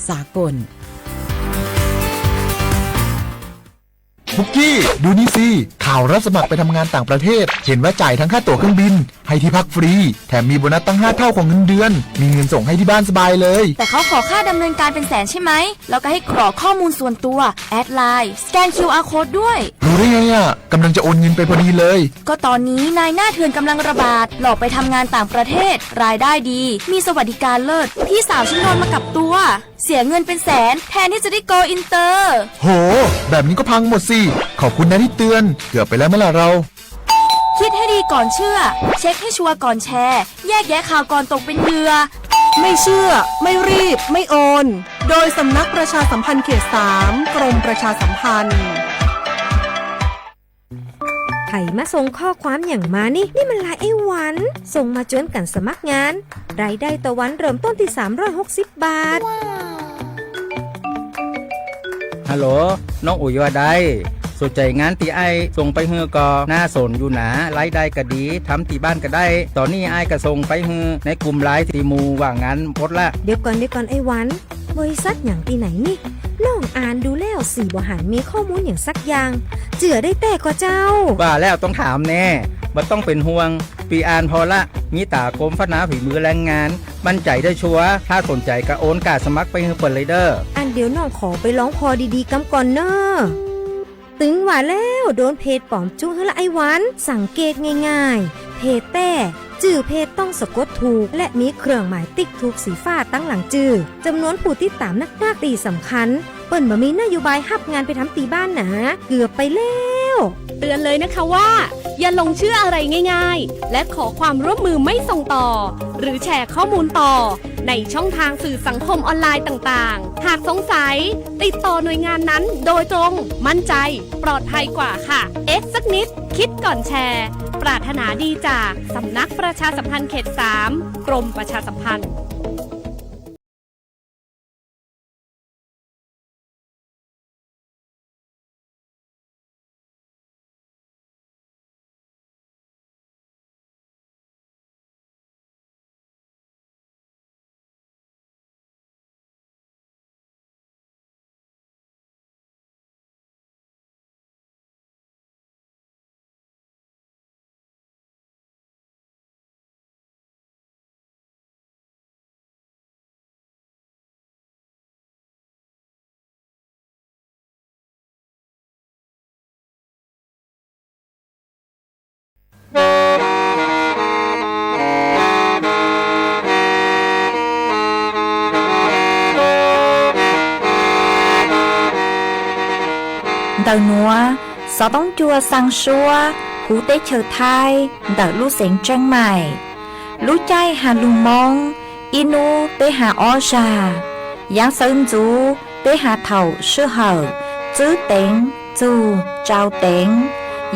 สากลบุกกี้ดูนี่สิข่าวรับสมัครไปทำงานต่างประเทศเห็นว่าจ่ายทั้งค่าตั๋วเครื่องบินให้ที่พักฟรีแถมมีโบนัสตั้ง5 เท่าของเงินเดือนมีเงินส่งให้ที่บ้านสบายเลยแต่เขาขอค่าดำเนินการเป็นแสนใช่ไหมแล้วก็ให้กรอกข้อมูลส่วนตัวแอดไลน์สแกน QR Code ด้วยรู้ได้ไงอ่ะกำลังจะโอนเงินไปพอดีเลยก็ตอนนี้นายหน้าเถื่อนกำลังระบาดหลอกไปทำงานต่างประเทศรายได้ดีมีสวัสดิการเลิศพี่สาวฉันโดนมากับตัวเสียเงินเป็นแสนแทนที่จะได้โกอินเตอร์โหแบบนี้ก็พังหมดสิขอบคุณนะที่เตือนเกือบไปแล้วเมื่อไหร่เราคิดให้ดีก่อนเชื่อเช็คให้ชัวร์ก่อนแชร์แยกแยะข่าวก่อนตกเป็นเหยื่อไม่เชื่อไม่รีบไม่โอนโดยสำนักประชาสัมพันธ์เขต 3 กรมประชาสัมพันธ์ไข่มาส่งข้อความอย่างมานี่มันหลายไอ้หวันส่งมาจวนกันสมัครงานรายได้ต่อวันเริ่มต้นที่360 บาทฮัลโหลน้องอุ๋ยว่าได้สนใจงานตีไอส่งไปเฮือก็น่าสนอยู่นะรายได้ก็ดีทำตีบ้านก็ได้ตอนนี้ไอก็ส่งไปเฮือในกลุ่มไลน์ตีมูว่างานพดละเดี๋ยวก่อนไอ้หวันบริษัทอย่างที่ไหนนี่ลองอ่านดูแล้วสี่บ่หันมีข้อมูลอย่างสักอย่างเจือได้แต่ก็เจ้าว่าแล้วต้องถามแน่มันต้องเป็นห่วงปีอ่านพอละมีตากรมพัฒนาฝีมือแรงงานมั่นใจได้ชัวร์ถ้าสนใจก็โอนกาสมัครไปเฮือเปิดเลยเด้ออันเดี๋ยวน้องขอไปร้องพอดีๆกำก่อนเนอะตึงว่าแล้วโดนเพจปลอมจุ้งให้ละไอ้หวันสังเกตง่ายๆเพจแต่จื่อเพจต้องสะกดถูกและมีเครื่องหมายติ๊กถูกสีฟ้าตั้งหลังจื่อจำนวนผู้ติดตามนักตีสำคัญเปิ้นบ่มีนโยบายฮับงานไปทำตีบ้านนะเกือบไปแล้วเตือนเลยนะคะว่าอย่าลงเชื่ออะไรง่ายๆและขอความร่วมมือไม่ส่งต่อหรือแชร์ข้อมูลต่อในช่องทางสื่อสังคมออนไลน์ต่างๆหากสงสัยติดต่อหน่วยงานนั้นโดยตรงมั่นใจปลอดภัยกว่าค่ะสักนิดคิดก่อนแชร์ปรารถนาดีจากสำนักประชาสัมพันธ์เขต 3 กรมประชาสัมพันธ์Đợt nữa, sáu bóng chua sang xua, hú tế chờ thai, đợt lũ xén trăng mải. Lũ chay hà lù mong, inu tế hà o trà. Giáng sơn chú tế hà thầu sư hở, chữ tên, chú, trao tên.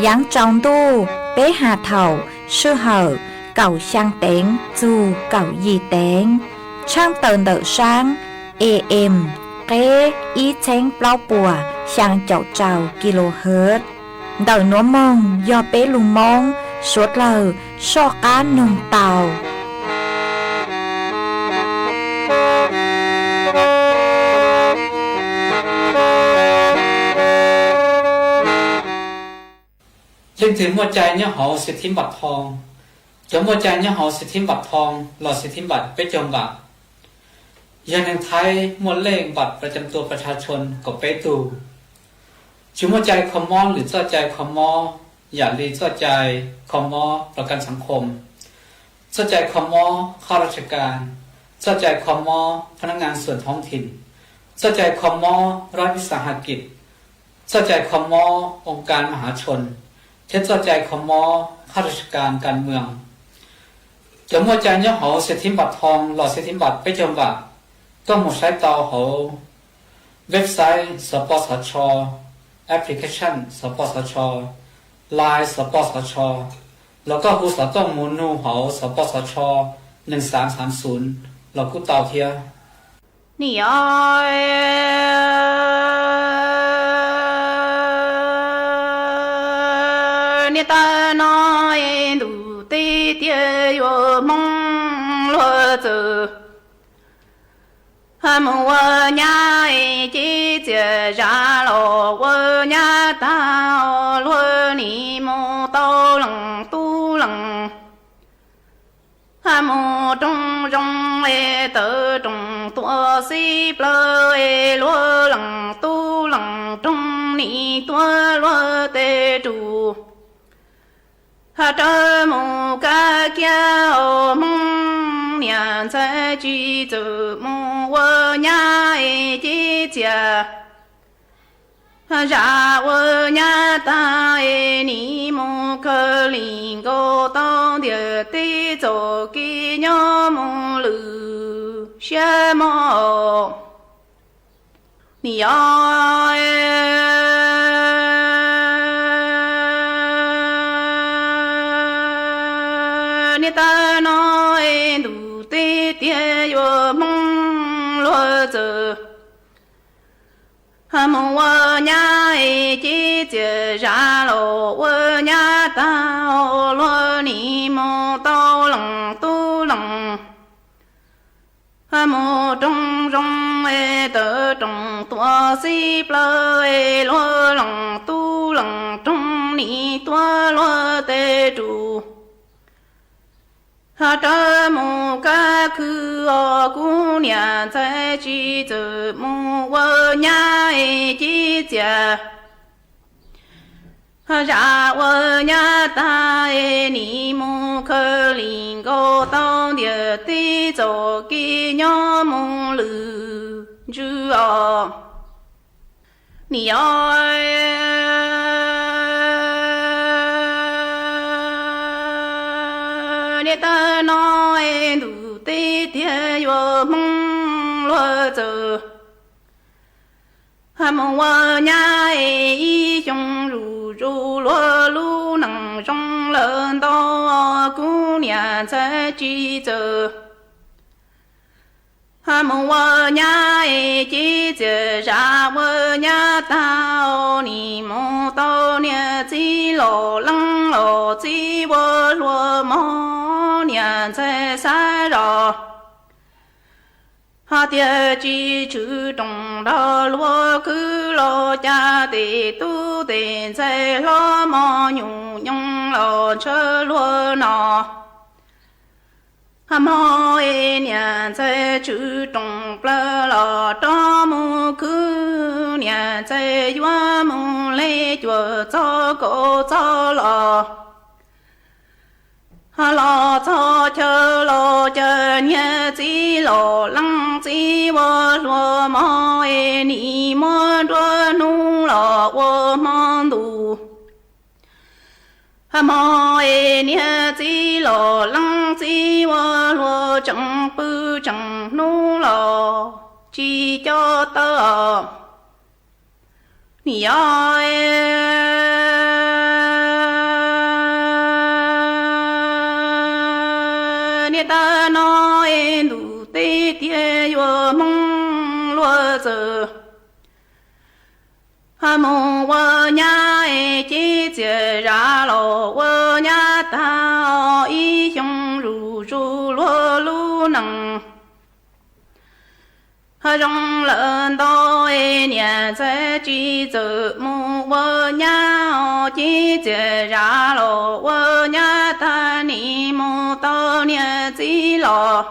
Giáng trong tu tế hà thầu sư hở, cầu sang tên, chú, cầu gì tên. Trang tờn đợt sáng, AM, kế ý chén bao bùa, sang chậu trào kHz. Đời nó mong do bé lùng mong suốt lờ so cá nồng tàu. Linh thử mua chai nhớ họ sẽ thím bạc thong. Chấm mua chai nhớ họ sẽ thím bạc thong, lò sẽ thím bạcไปจมบาทอย่างในไทยมวลเลขบัตรประจำตัวประชาชนก็ไปตูชิมว่าใจคอมอหรือเจ้าใจคอมออย่าลีเจ้าใจคอมอประกันสังคมเจ้าใจคอมอข้าราชการเจ้าใจคอมอพนักงานส่วนท้องถิ่นเจ้าใจคอมอรัฐวิสาหกิจเจ้าใจคอมอองค์การมหาชนเจ้าใจคอมอข้าราชการการเมืองจะมัวใจเนื้อหอเศรษฐิบัตรทองหล่อเศรษฐิบัตรไปจมบัตรก็หมดใช้ต่อหอเว็บไซต์สปสช.แอปพลิเคชันสปสช.ไลน์สปสช.แล้วก็ผู้สต้องมูลนูหอสปสช1330เรากู้เตาเทียนี่อ้อยนี่ตาน้อยดูตีเตียอยู่มองลัวเจอ mù nhà chỉ chờ ra lò nhà ta luôn ni mô tao lằng tu lằng mô trong trong tự trong tua si plơ lúa lằng tu lằng trong ni tua lúa tê trụ trơ mù ca kia mong nhà sẽ chỉ tự mù nhà chỉ chia ra nhà ta ni mô cơ linh cô tông địa tí tổ kỳ nhớ mô lư xe mô ni ơi ni ta nói đủ tê tê yo mong lo giờ mong nhà chỉ chờ ra lô nhà ta lo ni mô tao lằng tu lằng mô trong trong tự trong tua si plơ lo lằng tu lằng trong ni tua lo tê trụ trơ mù ca khư cú nhà sẽ chỉ tự mù nhà chỉ chia ra nhà ta ni mô cơ linh cô tông địa tí tổ kỳ nhớ mô lư chư ni ơi ta nói đủ tê tê yo mong lo giờ mong nhà trong rủ rủ lo lu nằng trong lớn to cú nhà sẽ chỉ giờ mong nhà chỉ giờ ra nhà ta ni mô tao nhà chỉ lo lăng lo chỉ wo lo mò nhà sẽ xa rõ địa chỉ chữ trong đó lo cứ lo cha để tu để sẽ lo mò nhung nhung lo chớ lo nọ mò nhà sẽ chữ trong plơ lo cho mu cứ nhà sẽ doa mu lê chùa cho cô cho lo lo cho chờ lo chờ nhớ chỉ lo lăng chỉ wo lo mò ni mò đua nu lo wo mò du mò nhớ chỉ lo lăng chỉ wo lo chẳng bự chẳng nu lo chỉ cho tớ ni ơi ta nói đủ tê tê yo mong lo giờ mong nhà chỉ chờ ra lô nhà ta trong rủ rủ lo lu nằng trong lớn đôi nhà sẽ chỉ giờ mong nhà chỉ chờ ra lô nhà ta ni mô tao nhà chỉ lo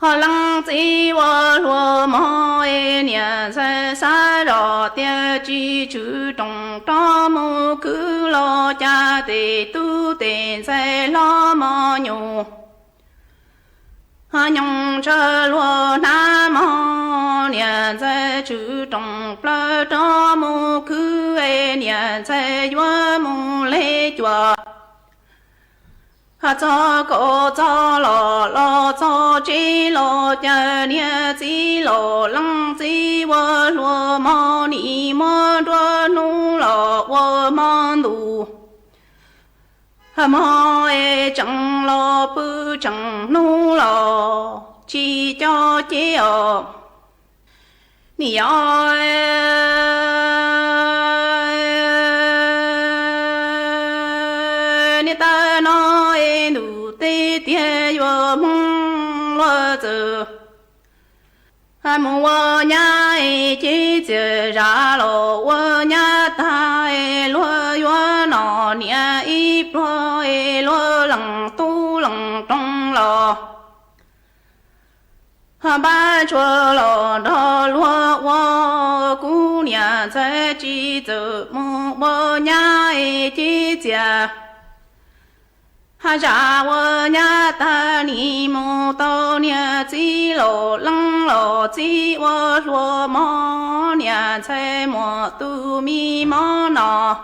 lăng chỉ lo mò nhà sẽ xa rõ tiêu chỉ chữ trong đó mô cứ lo cha để tu tiền sẽ lo mò nhủ nhung chơ lo nam mô nhà sẽ chữ trong plơ đó mô cứ nhà sẽ doa mô lê chùa cho cô cho lo cho chi lo cha nia chi lo lăng chi wo lo mo ni mo đua nu lo wo mo du mo chẳng lo bư chẳng nu lo chi cho chi ni ơi ni ta nói đủ tê tê yo mong lo giờ mong vợ nhà chỉ chờ ra lộ vợ nhà ta lúa vợ nọ nia ít lúa lằng tu lằng trong lò ba chua lò đó lúa vợ cú nhà sẽ chỉ chờ mong vợ nhà chỉ chờ ra vợ nhà ta ni mô tô nia chỉ lộ lăng lộ chỉ vợ lúa mò nia sẽ mò tu mi mò nọ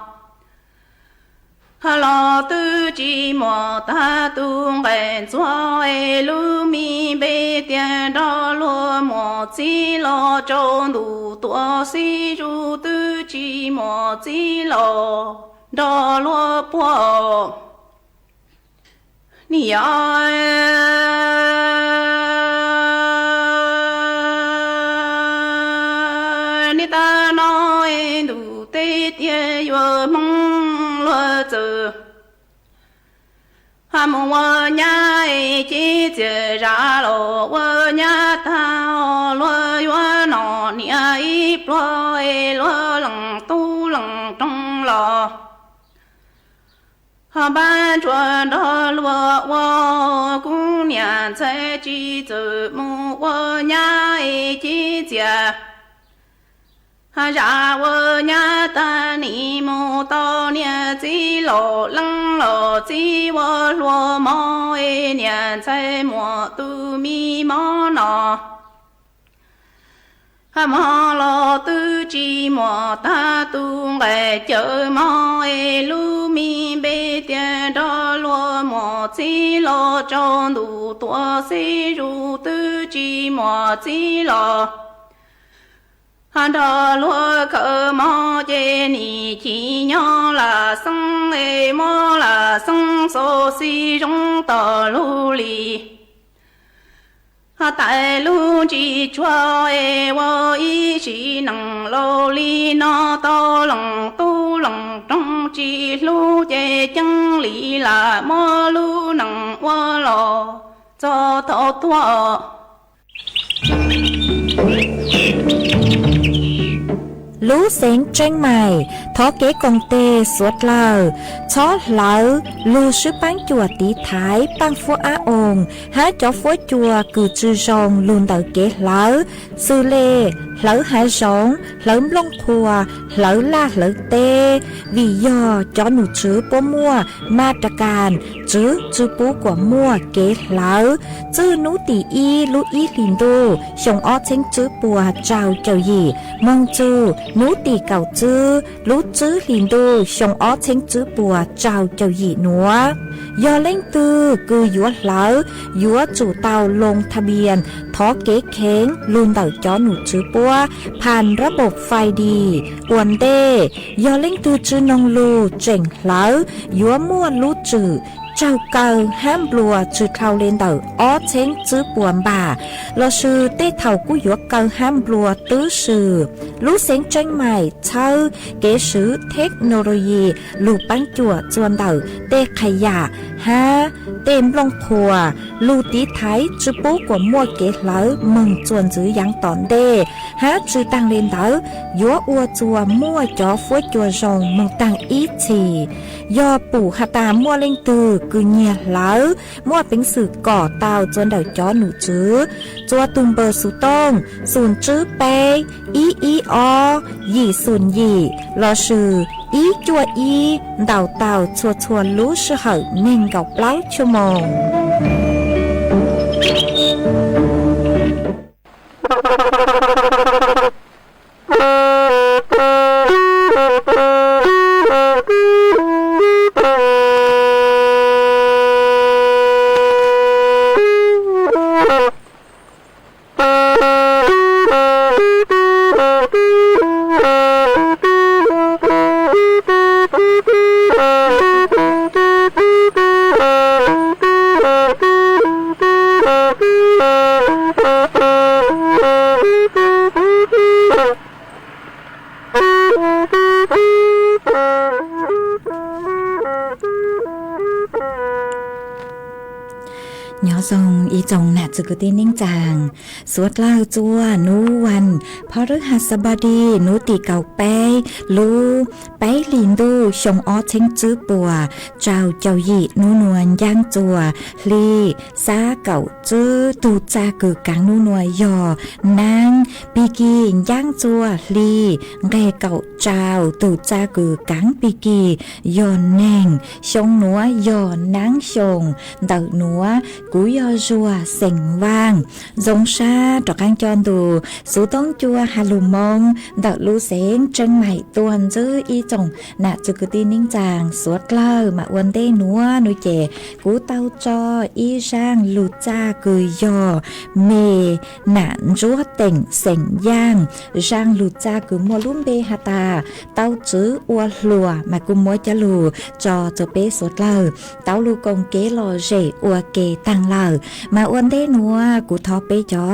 lo tư chỉ mò ta tu ngày cho lu mi bê tiền đó lúa mò chỉ lo trôn đủ tua si ru tư chỉ mò chỉ lo đó lúa po你呀，你大脑都得点有梦了走，梦我伢姐姐ra了我伢他了我脑伢一落落冷都冷中了。ban chuẩn đó lúa vợ cũng nhà sẽ chỉ từ mù vợ nhà chỉ già ra vợ nhà ta ni mù to nhà chỉ lộ lăng lộ chỉ vợ lúa mò nhà sẽ mùa tu mi mò nọ mò lo tư chi mò ta tu ngày chờ mò lu mi bê tiền đó lo mò chi lo cho đủ tua si ru tư chi mò chi lo đó lo khờ mò chê ni chi nhỏ là sông mò là sông số si trong tờ lu li tại lu chỉ cho vô ý chỉ năng lô li nó to lòng tu lòng trong chỉ lu chế chân lý là mơ lu năng vô lò cho thọ thọ lũ sáng tranh mày thó kế công tê suốt lờ chó lỡ lù sư bán chùa tí thái bán phú á ồn há cho phú chùa cử chư rồng luôn đợi kế lỡ sư lê lỡ há rồng lỡ lông thùa lỡ la lỡ tê vì do cho nụ chứ bố mua ma trà càn chứ bố của mua kế lỡ chứ nụ tỷ y lũ y lìn đô xong ó chênh chứ bùa trào chào gì mong chư nú tì cầu chư lú chư liền đô xong ó chênh chư bùa trào chào gì nữa do lên tư cứ dúa lỡ dúa chủ tàu lงทะเบียนท้อเก๊เค้งลุนเต่าจอหนูจื้อปัวผ่านระบบไฟดีอวนเต้ยอเล่งตือจื้อนองลูเจ๋งเหลายัวมั่วลูจื้อเจ้าเก่าห้ามบัวจื้อเท่าเล่นเต่าอ้อเช้งจื้อปวนบ่าเราซื้อเต้เท่ากู้ยัวเก่าห้ามบัวตื้อซื้อลูเสียงจังใหม่เช่าเก๋ซื้อเทคโนโลยีลูกปังจั่วจวนเต่าเต้ขยะฮะเต็มลงพัวลูตีไทยจื้อปูกว่ามั่วเก๋เหลามึงจวนจื้อยังตอนเด้ฮะจื้อตังเล่นเต่ายัวอัวจัวมั่วจ่อฟัวจัวรองมึงตังอีชียอปู่หาตามั่วเล่งตือคือเงียเหลามั่วเป็นสื่อก่อเตาจวนเดาจ้อหนูจื้อจัวตุมเบอร์สุต้องศูนย์จื้อเปอีอยี่ศูนย์ยี่รอชื่ออีจัวอีเดาเตาชัวรู้ชื่อเหเม่งเก่าเปล่าชั่วโมงThank you. จงหนักจุกตีนิ่งจางสวดเล่าจัวนูวันพอฤหัสบดีนูตีเก่าไปลูไปลินดูชงอ้อเชงจื้อปัวเจ้าหยีนูนวลย่างจัวลีซาเก่าจื้อตูจากึกังนูนวยยอนางปีกีย่างจัวลีเรเก่าเจ้าตูจากึกังปีกียอนแนงชงหนัวยอนนางชงเต่าหนัวกูยอจัวเส็งว่างจงชาดอกกังจอนดูสูต้องจัวฮาลุมงเต่าลูเสงจังใหม่ตวนจื้ออีจงน่ะจุกตีนิ่งจางสวดเล่ามาวันเต้หนัวนุเจกูเต้าจออีช่างลูจ้ากุยยอเมหนานจัวเต่งเส็งย่างช่างลูจ้ากุมัวลุ่มเบฮาตาเต้าจื้ออัวหลัวมากุมัวจะลูจอจะเปสวดเล่าเต้าลูกงเกลอเจอัวเกตังเล่ามาวันเต้หนัวกูทอเปจอ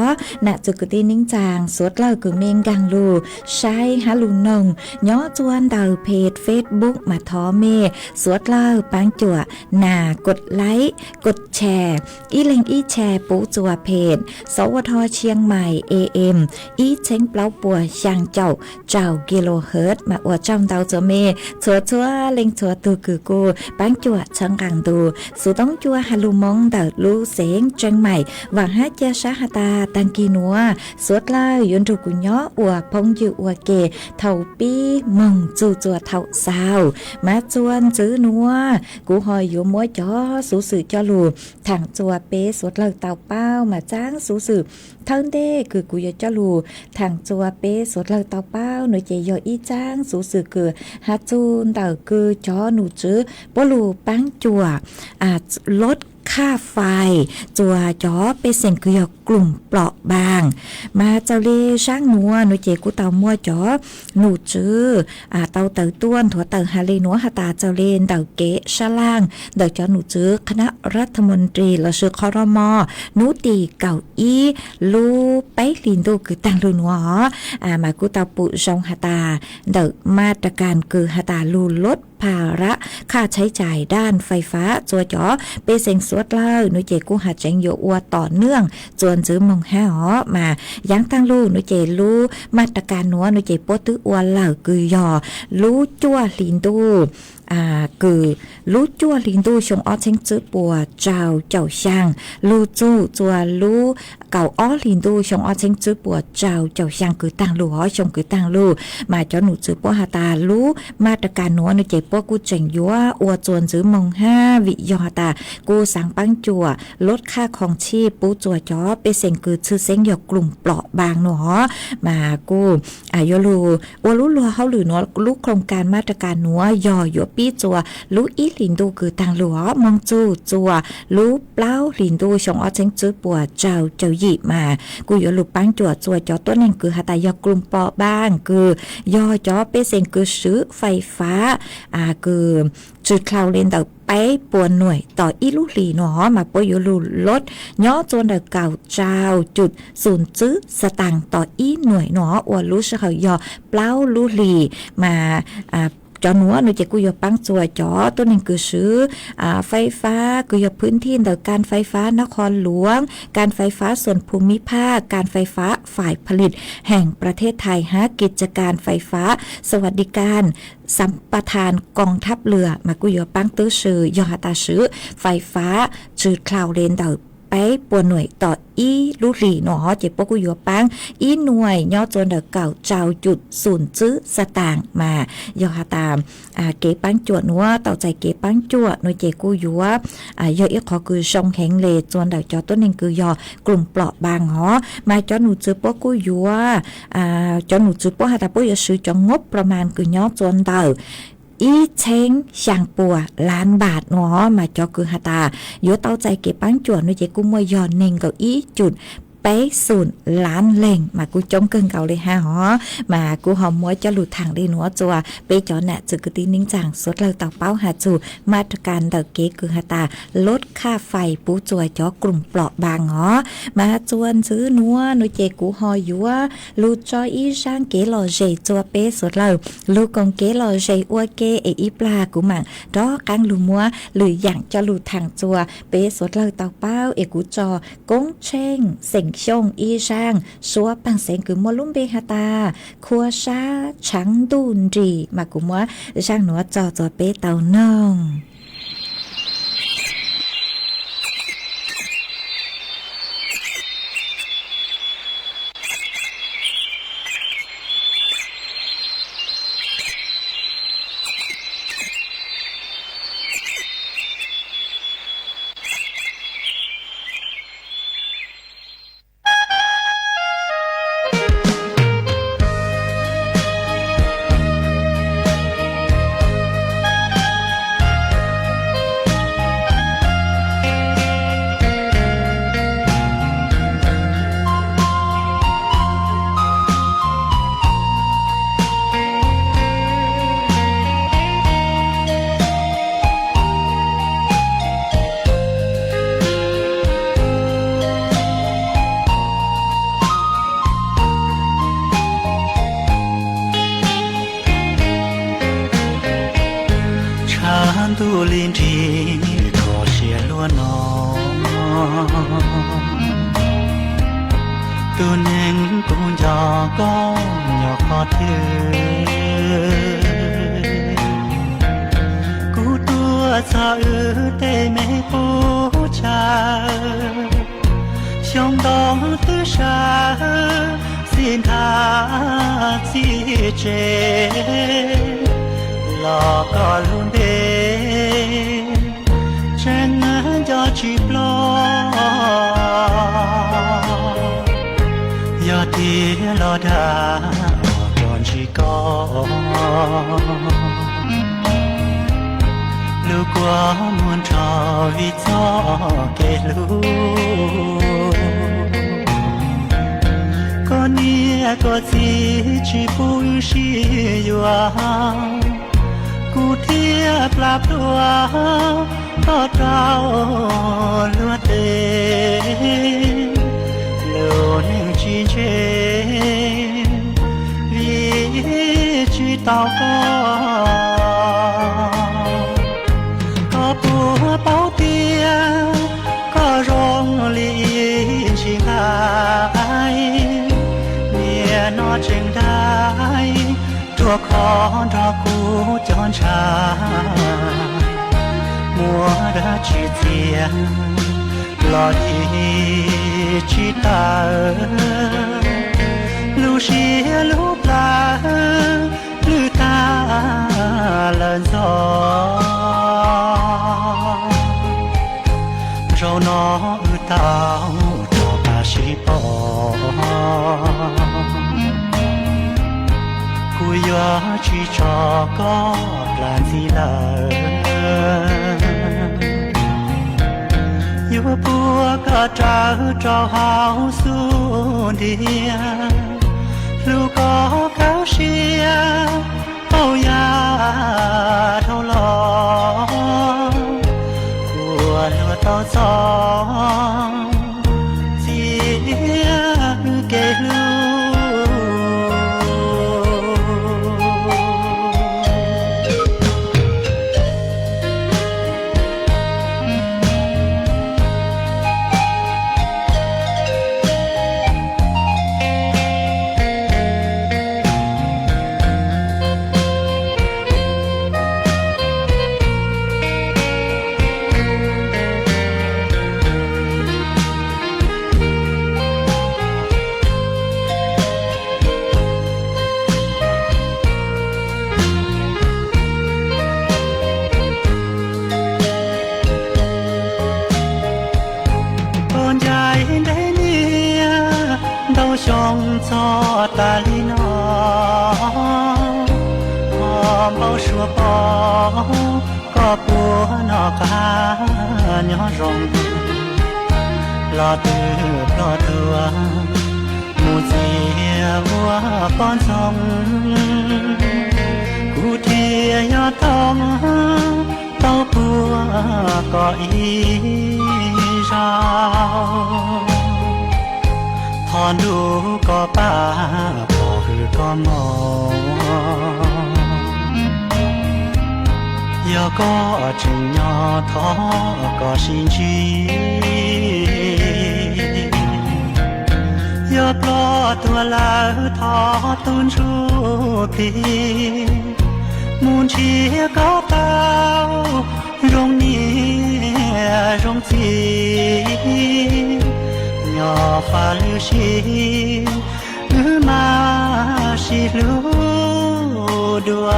น่ะจุกตีนิ่งจางสวดเล่ากุเมงกังลูใช้ฮาลุนงย้อจวนดาวเพจเฟซบุ๊กมาทอเมสวดเล่าปังจั่วหน้ากดไลค์กดแชร์อีเล็งอีแชร์ปูจั่วเพจสวทเชียงใหม่ AM อีเช้งเปล่าปัวช่างเจ้ากิโลเฮิรตซ์มาอวดจ้องดาวจัวเมชัวเล็งชัวตูกือกูปังจั่วช่างกังดูสูต้องจั่วฮาลุมงเดาลูเสงเชียงใหม่หวังฮัจยาชาฮาตาตังกีนัวสวดเล่ายุนถูกุญย้ออวพงยูอวเกเท่าปีมงจูจัวเท่าสาวมาจวนจื้อนัวกูหอยอยู่มัวจอสูสื่อจอลูทางจัวเปสวดเลิกเต่าเป้ามาจ้างสูสื่อเท่าเด้คือกูยจอลูทางจัวเปสวดเลิกเต่าเป้าหน่วยเจยอีจ้างสูสื่อคือฮัจจูนเต่าคือจอหนูจื้อปลูปังจัวอาจลดค่าไฟจัวจอเปเซนคือกลุ่มเปราะบางมาเจ้าเล่ช่างนัวหนูเจกูเตามัวจอหนูจื้อเตาเตาต้วนถั่วเตาฮาเลนัวฮาตาเจ้าเล่นเตาเกะชะล่างเดาจอหนูจื้อคณะรัฐมนตรีและชื่อครมหนูตีเก่าอีลูไปลินดูคือตังลูนัวมากูเตาปุจงฮาตาเดามาตรการคือฮาตาลูลดภาระค่าใช้จ่ายด้านไฟฟ้าจัวจอเปเซงสวดเล่าหนูเจกูหาแจงโยอัวต่อเนื่องจวนซื้อมงห้าหอมายังตั้งลูหนูเจรู้มาตรการนัวหนูเจปวดตื้ออัวเหล่าคือยอรู้จั่วลินดูคือรู้จั่วลินดูชงอ้อเชงจื้อปัวเจ้าช่างรู้จู้จัวรู้เก่าอ้อลินดูชงอ้อเชงจื้อปัวเจ้าช่างคือตั้งลูหอชงคือตั้งลูมาจอหนูจื้อปัวหาตารู้มาตรการนัวหนูเจปวดกูเจงยัวอัวจวนซื้อมงห้าวิยอตากูสั่งปังจั่วลดค่าของชีพปูจั่วจอเปเซงคือชื่อเซ็งยกลุ่มเปราะบางหนูหอมากูยลูอัวรู้ลัวเขาหรือนัวลูกโครงการมาตรการนัวยอหยวปีจัวรู้อีลินดูคือทางหลัวมองจูจัวรู้เปล่าลินดูชงอ้อเชงจื้อปัวเจ้าหยีมากูยลูปังจั่วจัวจอตัวนึงคือหาตายกลุ่มเปราะบางคือยอจอเปเซงคือซื้อไฟฟ้าคือจุดคลาวเลนเดาไปปวนหน่วยต่ออีลูลีหนอมาปอยู่ลูลดย่อจนเดาเก่าเจ้าจุดศูนย์จื้อสตังต่ออีหน่วยหนออวลูเฉยยอเปล่าลูลีมาจอหนัวหนูจะกุยปังจัวจอตัวนึงคือซื้อไฟฟ้ากุยพื้นที่เดาการไฟฟ้านครหลวงการไฟฟ้าส่วนภูมิภาคการไฟฟ้าฝ่ายผลิตแห่งประเทศไทยกิจการไฟฟ้าสวัสดิการสัมปทานกองทัพเรือมากุยปังตื้อซื้อยอหาตาซื้อไฟฟ้าจืดคลาวเลนเดาไปปวนหน่วยต่ออีลูลีหนอเจ็บปกุยปังอีหน่วยย่อจนเดาเก่าเจ้าจุดศูนย์จื้อสตางค์มายอหาตามเก๋ปังจวดนัวเต่าใจเก๋ปังจวดหน่วยเจกูยัวยออีกขอคือชงแข็งเลจวนเดาจอต้นหนึ่งคือยอกลุ่มเปราะบางหอมาจอหนูจื้อปกุยัวจอหนูจื้อปหาตาปุยซื้อจงงบประมาณคือย่อจวนเดาอีเชงช่างปัวล้านบาทหนอมาจอคือหาตาโยเต้าใจเก็บปังจวนหนูเจกูมวยยอนเน่งกับอีจุด bé sùn lán lên mà cú chống cưng cầu đi ha hó mà cú hòm muối cho lụt thẳng đi nữa chùa bé chó nè chữ cứ tin nín chẳng suốt lời tàu báo hà chủมาตรการเดเกคือหาตาลดค่าไฟปูจวยจอกลุ่มเปราะบางหอมาจวนซื้อนัวนุเจกูหอยัวลูจออีช่างเกลอเจจัวเป้สุดเลยลูกองเกลอเจอัวเกเออีปลากูมั่งรอกังลูมัวหรืออย่างจะลูทางจัวเป้สุดเลยเตาเป้าเอกูจอกงเช่งเสียงชงอีช่างชัวปังเสียงคือมัวลุ่มเบหาตาคัวชาชังดูนรีมากูมัวช่างหนัวจอจัวเป้เตาน้องtu linh trí có xe luôn nó tu nên cũng cho con nhỏ khó thương cú tua sao ư tê mê bố cha trong đó tư xa xin tha chi chế lo có luôn đê chẳng cho chị lo giờ thì lo đã còn chỉ có lưu qua muôn trò vì gió kể lưu con đi có gì chỉ vui xì dọaกูเทียบลาบตัวทอดเราลัวเตโลนึงจีเจวีจีเต่าก็ปัวเป้าเตียก็ร้องลีชิงหายเมียนอจึงได้ตัวขอดอกกูจอนชายมัวรักจีเทียนหลอดีจีตาลูเชียลูปลาลูตาเลินซอเราหนออือเต้าดอกปาชีปอกูอยากจีชอก็ปลาสีลาอยู่ปัวก็จ้าจ้าหาวสู้เดียลูกก็เขาเชียเอายาเท่าหลอกัวลัวต่อสองเสียเกลูcho ta lý nó hòm bao sủa bó có bùa nó cá nhỏ rồng lo từ lo thừa một dìa hoa con sông cụ thia nhớ tông tao cua có ý rào thon đủ có ba bỏ hư có mò giờ có chừng nhỏ thó có xin chi giờ có tua lá thó tôn chu kỳ muốn chia có bao rong nia rong chi nhỏ pha lưu chi mà chi lưu đua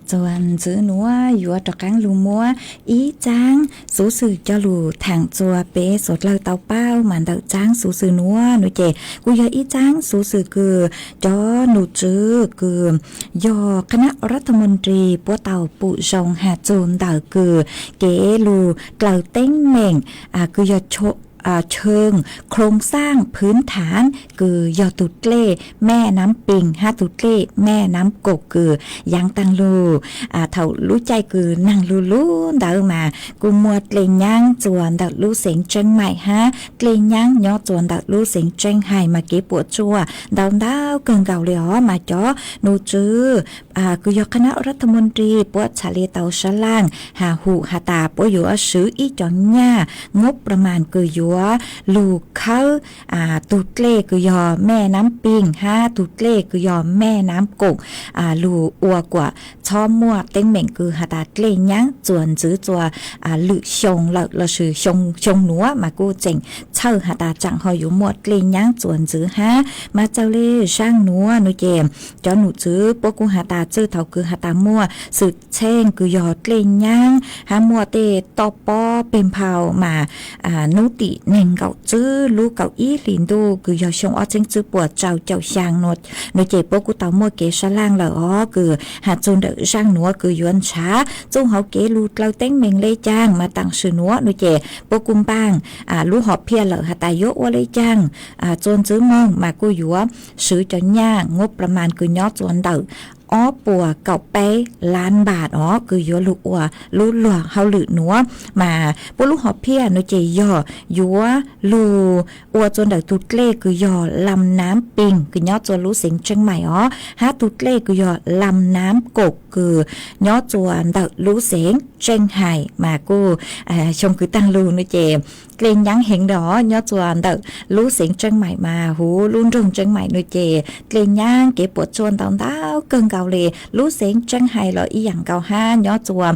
chọn giữ núa vừa trọ cáng lù múa ý tráng số sự cho lù thẳng chùa bé sốt lơ tàu bao màn đậu tráng số sự núa núi chèกูยอý tráng số sựคือcho nụ chữคือ do คณะรัฐมนตรีปัวเต่าปุจงหาโจนเต่าคือเกลูเกลาเต้งเม่งคือยอโชเชิงโครงสร้างพื้นฐานคือยอตุดเล่แม่น้ำปิงฮาตุดเล่แม่น้ำกกคือยังตังลูเท่ารู้ใจคือนั่งลูเดามากูมัวเกลย่างจวนดักลูเสียงเจิงใหม่ฮะเกลย่างย่อจวนดักลูเสียงเจิงไห้มาเก็บปวดจัวดาวเกินเก่าเลยอ๋อมาจ่อนูจื้อคือยอคณะรัฐมนตรีปวดชาลีเตาชะล่างหาหูหาตาปวดอยู่ซื้ออีจอนหญ้างบประมาณคืออยู่ลูกเขาตุดเล่คือยอแม่น้ำปิงฮะตุดเล่คือยอแม่น้ำกกลูอัวกว่าช้อมมัวเต็งเหม่งคือหาตาเกลย่างจวนจื้อจัวหลุชงเราชื่อชงหนัวมากูเจ๋งเช่าหาตาจังหอยอยู่หมดเกลย่างจวนจื้อฮะมาเจ้าเล่ช่างหนัวนุเกมจอหนูจื้อพวกกูหาตาจื้อเท่าคือหาตามัวสุดเช่งคือยอเกลย่างหามัวเตตอปอเป็นเผามานุติเน่งเก่าจื้อลูกเก่าอีลินดูคือยอชงอ้อเจิงจื้อปวดเจ้าช่างนดนุเจพวกกูเต่ามัวเกชล่างเลยอ๋อคือหาจนเดช่างหนัวคือยวนช้าจงเขาเกลูดเราเต้งเมงเลยจ้างมาตั้งชื่อหนัวนุเจพวกกุมปังลูกหอบเพียเลยหาตายโยว่าเลยจ้างจนจื้อมองมากูยัวซื้อจนย่างบประมาณคือยอจวนเดอ้อปัวเก่าไปล้านบาทอ๋อคือยัวลูกอัวลูกหลัวเฮาหลือหนัวมาปุลูกหอบเพียนุเจย่อยัวลูอัวจนเดตุดเล่คือย่อลำน้ำปิงคือย่อจวนรู้เสียงเชียงใหม่อ๋อฮะตุดเล่คือย่อลำน้ำกกคือย่อจวนเดรู้เสียงเชียงไห่มากูชมคือตั้งลูนุเจเกรงยังเห็นดอย่อจวนเดรู้เสียงเชียงใหม่มาหูรุ่นรงเชียงใหม่นุเจเกรงยังเก็บปวดจวนตอนเท้าเกินเกาเลยรู้เสียงเชียงไห่เราอีหยังเกาห้าย่อจวน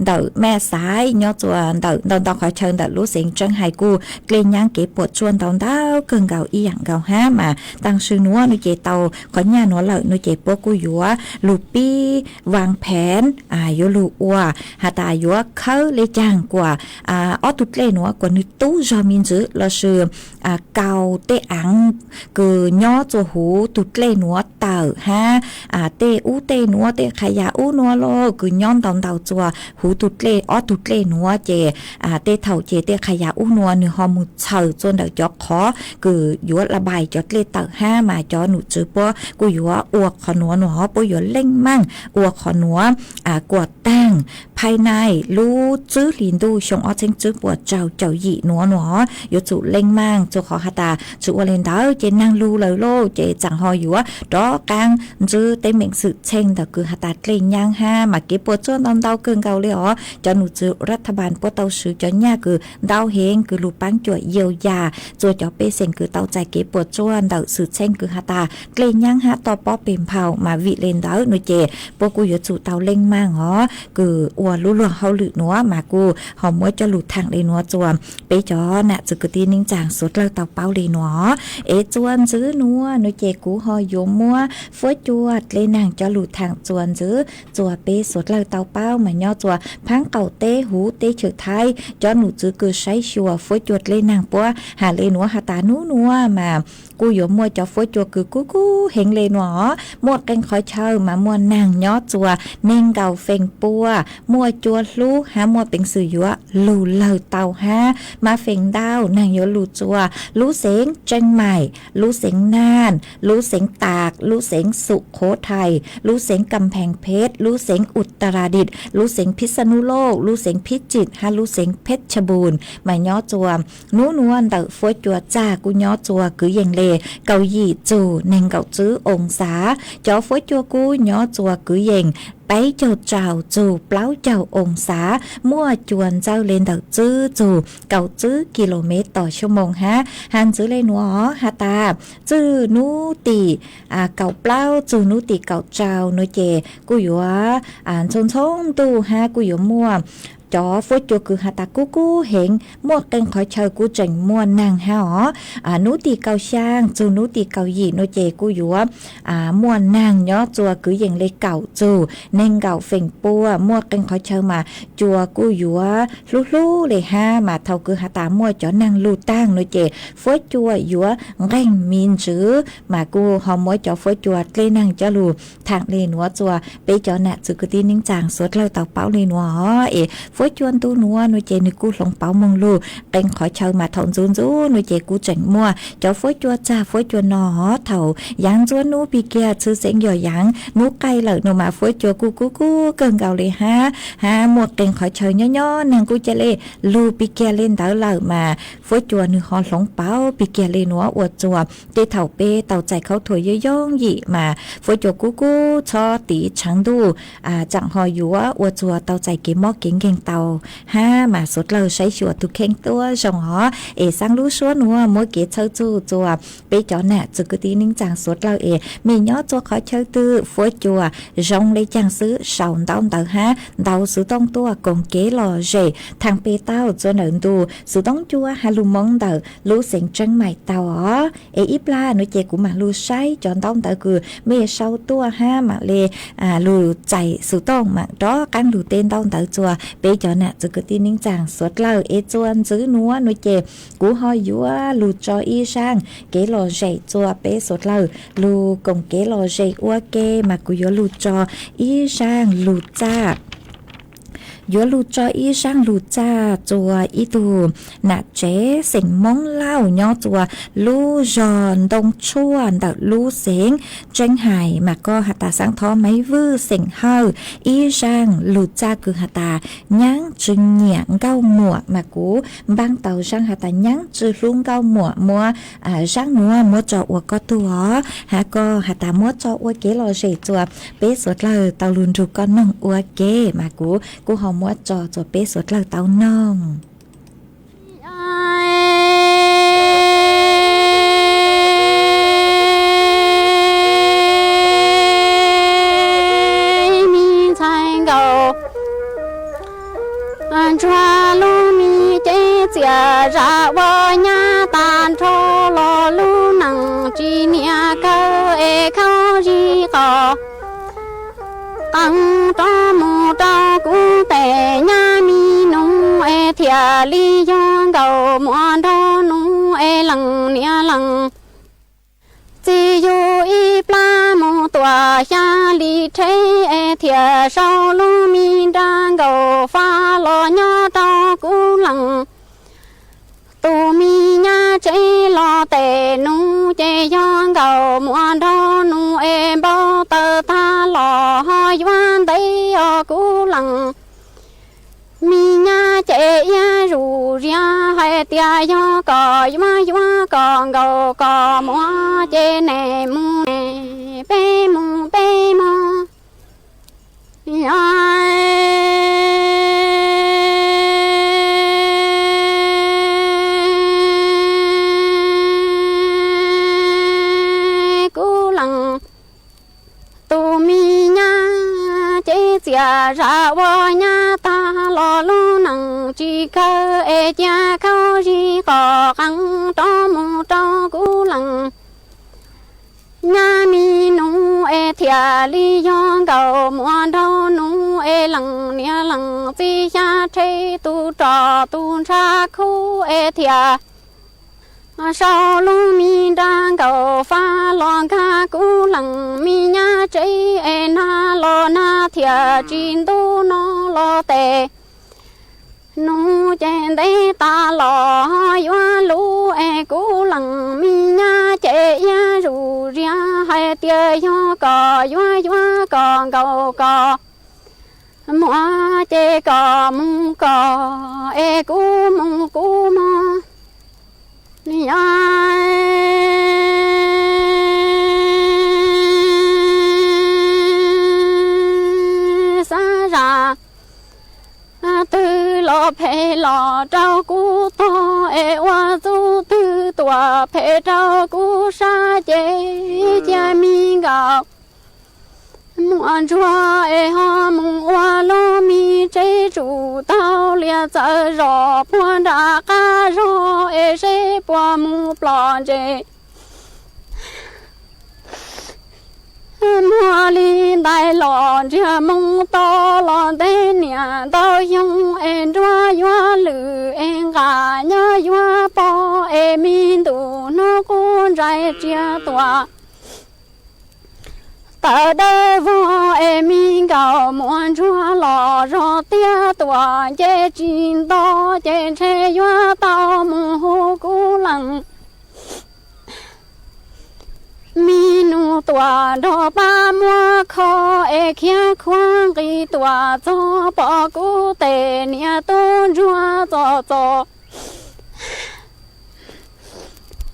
เดแม่สายย่อจวนเดตอนขอเชิญเดรู้เสียงเชียงไห่กูเกรงยังเก็บปวดจวนตอนเท้าเกินเกาอีหยังเกาห้ามาตั้งชื่อนัวนุเจเตาขอญ่านัวเลยนุเจปวกูยัวลูปี้วางแผนโยลูอัวหาตายัวเขาเลยจ้างกว่าออตุดเล่นัวกว่านึตู้จอมินจื้อเราชื่อเกาเตอังคือย่อจัวหูตุดเล่นัวเต่าฮะเตอูเตนัวเตขยะอูนัวโลคือย้อนตอนเต่าจัวหูตุดเล่ออตุดเล่นัวเจเตเท่าเจเตขยะอูนัวเนื้อหอมมุดเฉาจนเดจอกขอคือยัวระบายจอดเล่เต่าห้ามาจอหนูจื้อปัวกูยัวอวกขอนัวหนูฮอปัวยัวเล่งมั่งอวกขอนัวกวดแต่งภายในรู้จื้อลินดูชงอ้อเชิงจื้อปวดเจ้าหยีนัวหนูฮออยู่จุเล่งมั่งจุขอหาตาจุวเลนดาวเจนั่งลูเลยโลเจจังหอยัวดอกลางจื้อ เต็มเหม่งสืบเช่งแต่คือหาตาเกรงย่างห้ามาเก็บปวดจ้วนตอนเดาเกินเกาเลยอ๋อจอหนูจือรัฐบาลปวดเตาซื้อจอเนี่ยคือเดาเฮงคือลูกปังจ่วยเยียวยาจ่วยจอเปเสียงคือเตาใจเก็บปวดจ้วนเดาสืบเช่งคือหาตาเกรงย่างห้าต่อป้อเป็นเผามาวิเลนเดาหนูเจปกูอยู่จู่เตาเล่งมากอ๋อคืออ้วนรู้หลวงเขาหลุดนัวมากูหอมมวยจะหลุดทางเลยนัวจวมไปจอน่ะจุกตีนิ่งจางสุดเลยเตาเป้าเลยนัวจวนซื้อนัวหนูเจกูหอยมมัวฝวยจวดเลยนางจะหลุดทางจวนซื้อจัวเปสุดเลยเตาเป้ามาย่อจัวพังเก่าเต้หูเต้เฉิดไทยจอหนูจื้อคือใช้ชัวฝวยจวดเลยนางปัวหาเลยนัวหาตานัวมากูยมมัวจะฝวยจวดคือกูเฮงเลยนัวหมดกันคอยเชิญมามัวนางย่อจัวเน่งเก่าเฟงปัวมัวจัวลูหามัวเป็นสื่อยัวลูเลยเตาฮะมาเฟงดาวนางยัวลูจัวลูเสงเชียงใหม่ลูเสงน่านลูเสงตากลูเสงสุโขทัยลูเสงกำแพงเพชรลูเสงอุตรดิตถ์ลูเสงพิษณุโลกลูเสงพิจิตรฮะลูเสงเพชรบูรณ์มาย่อจัวนูนวลเตอฝวยจัวจ้ากูย่อจัวคือยังเลเกาหยีจูเน่งเก่าจื้อองศาจอฝวยจัวกูย่อจัวคือยังไปเจ้าเจ้าจูเปล่าเจ้าองศามั่วจวนเจ้าเลนเต่าจื้อจูเก่าจื้อกิโลเมตรต่อชั่วโมงฮะหันจื้อเลยหนัวฮาตาจื้อนูตีเก่าเปล่าจูนูตีเก่าเจ้าโนเจกูอยู่ชนตู้ฮะกูอยู่มั่วจอฝวยจัวคือหาตากูเห็งมั่วกันคอยเชยกูจังมั่วนางฮะนูตีเกาช่างจูนูตีเกาหยีโนเจกูอยู่มั่วนางย่อจัวคืออย่างเลยเก่าจูเน่งเก่าเฟ่งปัวมั่วกันคอยเชยมาจัวกูอยู่ลู่เลยฮะมาเท่าคือหาตามั่วจอนางลู่ตั้งโนเจฝวยจัวอยู่แรงมีนจื้อมากูหอมมั่วจอฝวยจัวเลยนางจะลู่ทางเลนหัวจัวไปจอน่ะจือกตีนิ่งจางสวดเล่าเต่าเป้าเลนหัวฝวยจวนตู้นัวหนูเจนึกูหลงเป้ามงลูเป็นขอเชิญมาถอนจูนจูหนูเจกูจังมัวเจ้าฝวยจวนจ้าฝวยจวนนอเถ่ายังจวนนูปีเกียชื่อเสียงหย่อยังนูไกลเหล่าหนูมาฝวยจวนกูเกินเก่าเลยฮะหมวกเป็นขอเชิญย่อนางกูจะเล่ลูปีเกียเล่นเต่าเหล่ามาฝวยจวนนึกหอหลงเป้าปีเกียเล่นัวอวดจัวเตเถ่าเป้เต่าใจเขาถวยย่องหยี่มาฝวยจวนกูชอตีชังดูจังหออยู่ว่าอวดจัวเต่าใจเกมอกเก่งเต่าห้ามาสุดเราใช้ชัวทุกเข่งตัวจงหอสังรู้ชัวนัวมัวเกเชอจูจัวไปจอน่ะจุกตีนิ่งจางสุดเรามีย่อจัวขอเชอตื้อฝวยจัวจงเลยจังซื้อสาวดาวเต่าฮะดาวสุต้องตัวกงเกลอเจทางเปเต้าจนเดินดูสุต้องจัวฮาลูมงเต่ารู้เสียงจังใหม่เต่าอีปลาหนูเจกูมาลูใช้จอนต้องเต่าคือเมื่อเช้าตัวห้ามาเลยลูใจสุต้องมาด้อกันลูเต้นต้องเต่าจัวไปจอน่ะจุกตีนิ่งจางสวดเล่าจวนซื้อนัวหนูเจกูหอยยัวลูจออีช่างเกลอเจจัวเปสวดเล่าลูกงเกลอเจอัวเกมากูยัวลูจออีช่างลูจ้ายัวลูจออีช่างลูจ้าจัวอีตูน่ะเจสิงมงเล่าย่อจัวลูจอนดงชวนดาลูเสียงเจงไห่มาก็หาตาสังท้อไม่วื้อเสียงเฮาอีช่างลูจ้าคือหาตายั้งจึงเหนียงเก้าหมวกมากูบางเต่าช่างหาตายั้งจือลุงเก้าหมวกมัวช่างนัวมัวจออวก็ตัวหาก็หาตามัวจออวเกลอเฉยจัวเป๊สวดเลยเต่าลุนถูกก้อนน้องอวเกมากูหอมมัวจอจัวเป๊สวดเลยเต่าน้องcha lu mi chế chia ra vô nhà tan cho lo lu nằng chi nia cơ khao chi khó tăng cho mu cho cũng tệ nhà mi nung thia li yong cầu muan cho nung lằng nia lằng chỉ yêu y pla mu tua xa li thế thia sau lu mi đang cầu pha lo nhớ cho cú lằng tu mi nha chế lo tệ nu chế yong cầu muan cho nu bao tơ tha lo hoi văn tây cú lằng mi nha chế ya ru ria hai tia yo co ma con go co mo chế nè mu pe cú lăng tu mi nha chế chia ra wo nha ta lo lu nang chi cơ e cha khao chi có khăng cho mu cho cú lăng nha mi nu e thia li yong gao mua đâu nu e lăng nia lăng chi cha che tu trò tu cha khu e thia sao lu mi đang gao pha lon ca cú lăng mi nha che e na lo na thia chin tu no lo te nu chen de ta lo yo lu e cú lăng mi nha che ya ru ria hai tia yo có gao có mua che có mu có e cú mu ni sa ra tư lo phê lo trao cú to e hoa du tư tòa phê trao cú sa chế cha mi gạo muôn chua e ho mung hoa lo mi chế chủ tao lia giờ rò buôn đã ca rò e chế bùa mu plon chế mua li đại lon chia mong to lon tê nia tao yung en chua yua lử en gà nhớ yua po e min tu nó con trai chia tòa ta đây vô em min gạo muôn chua lò rò tia tòa chế chín to chế chế yua tao mu hô cú lăng mi nu tòa đò ba mua kho e kia khoang kỳ tòa cho bỏ cú tê nia tôn chua cho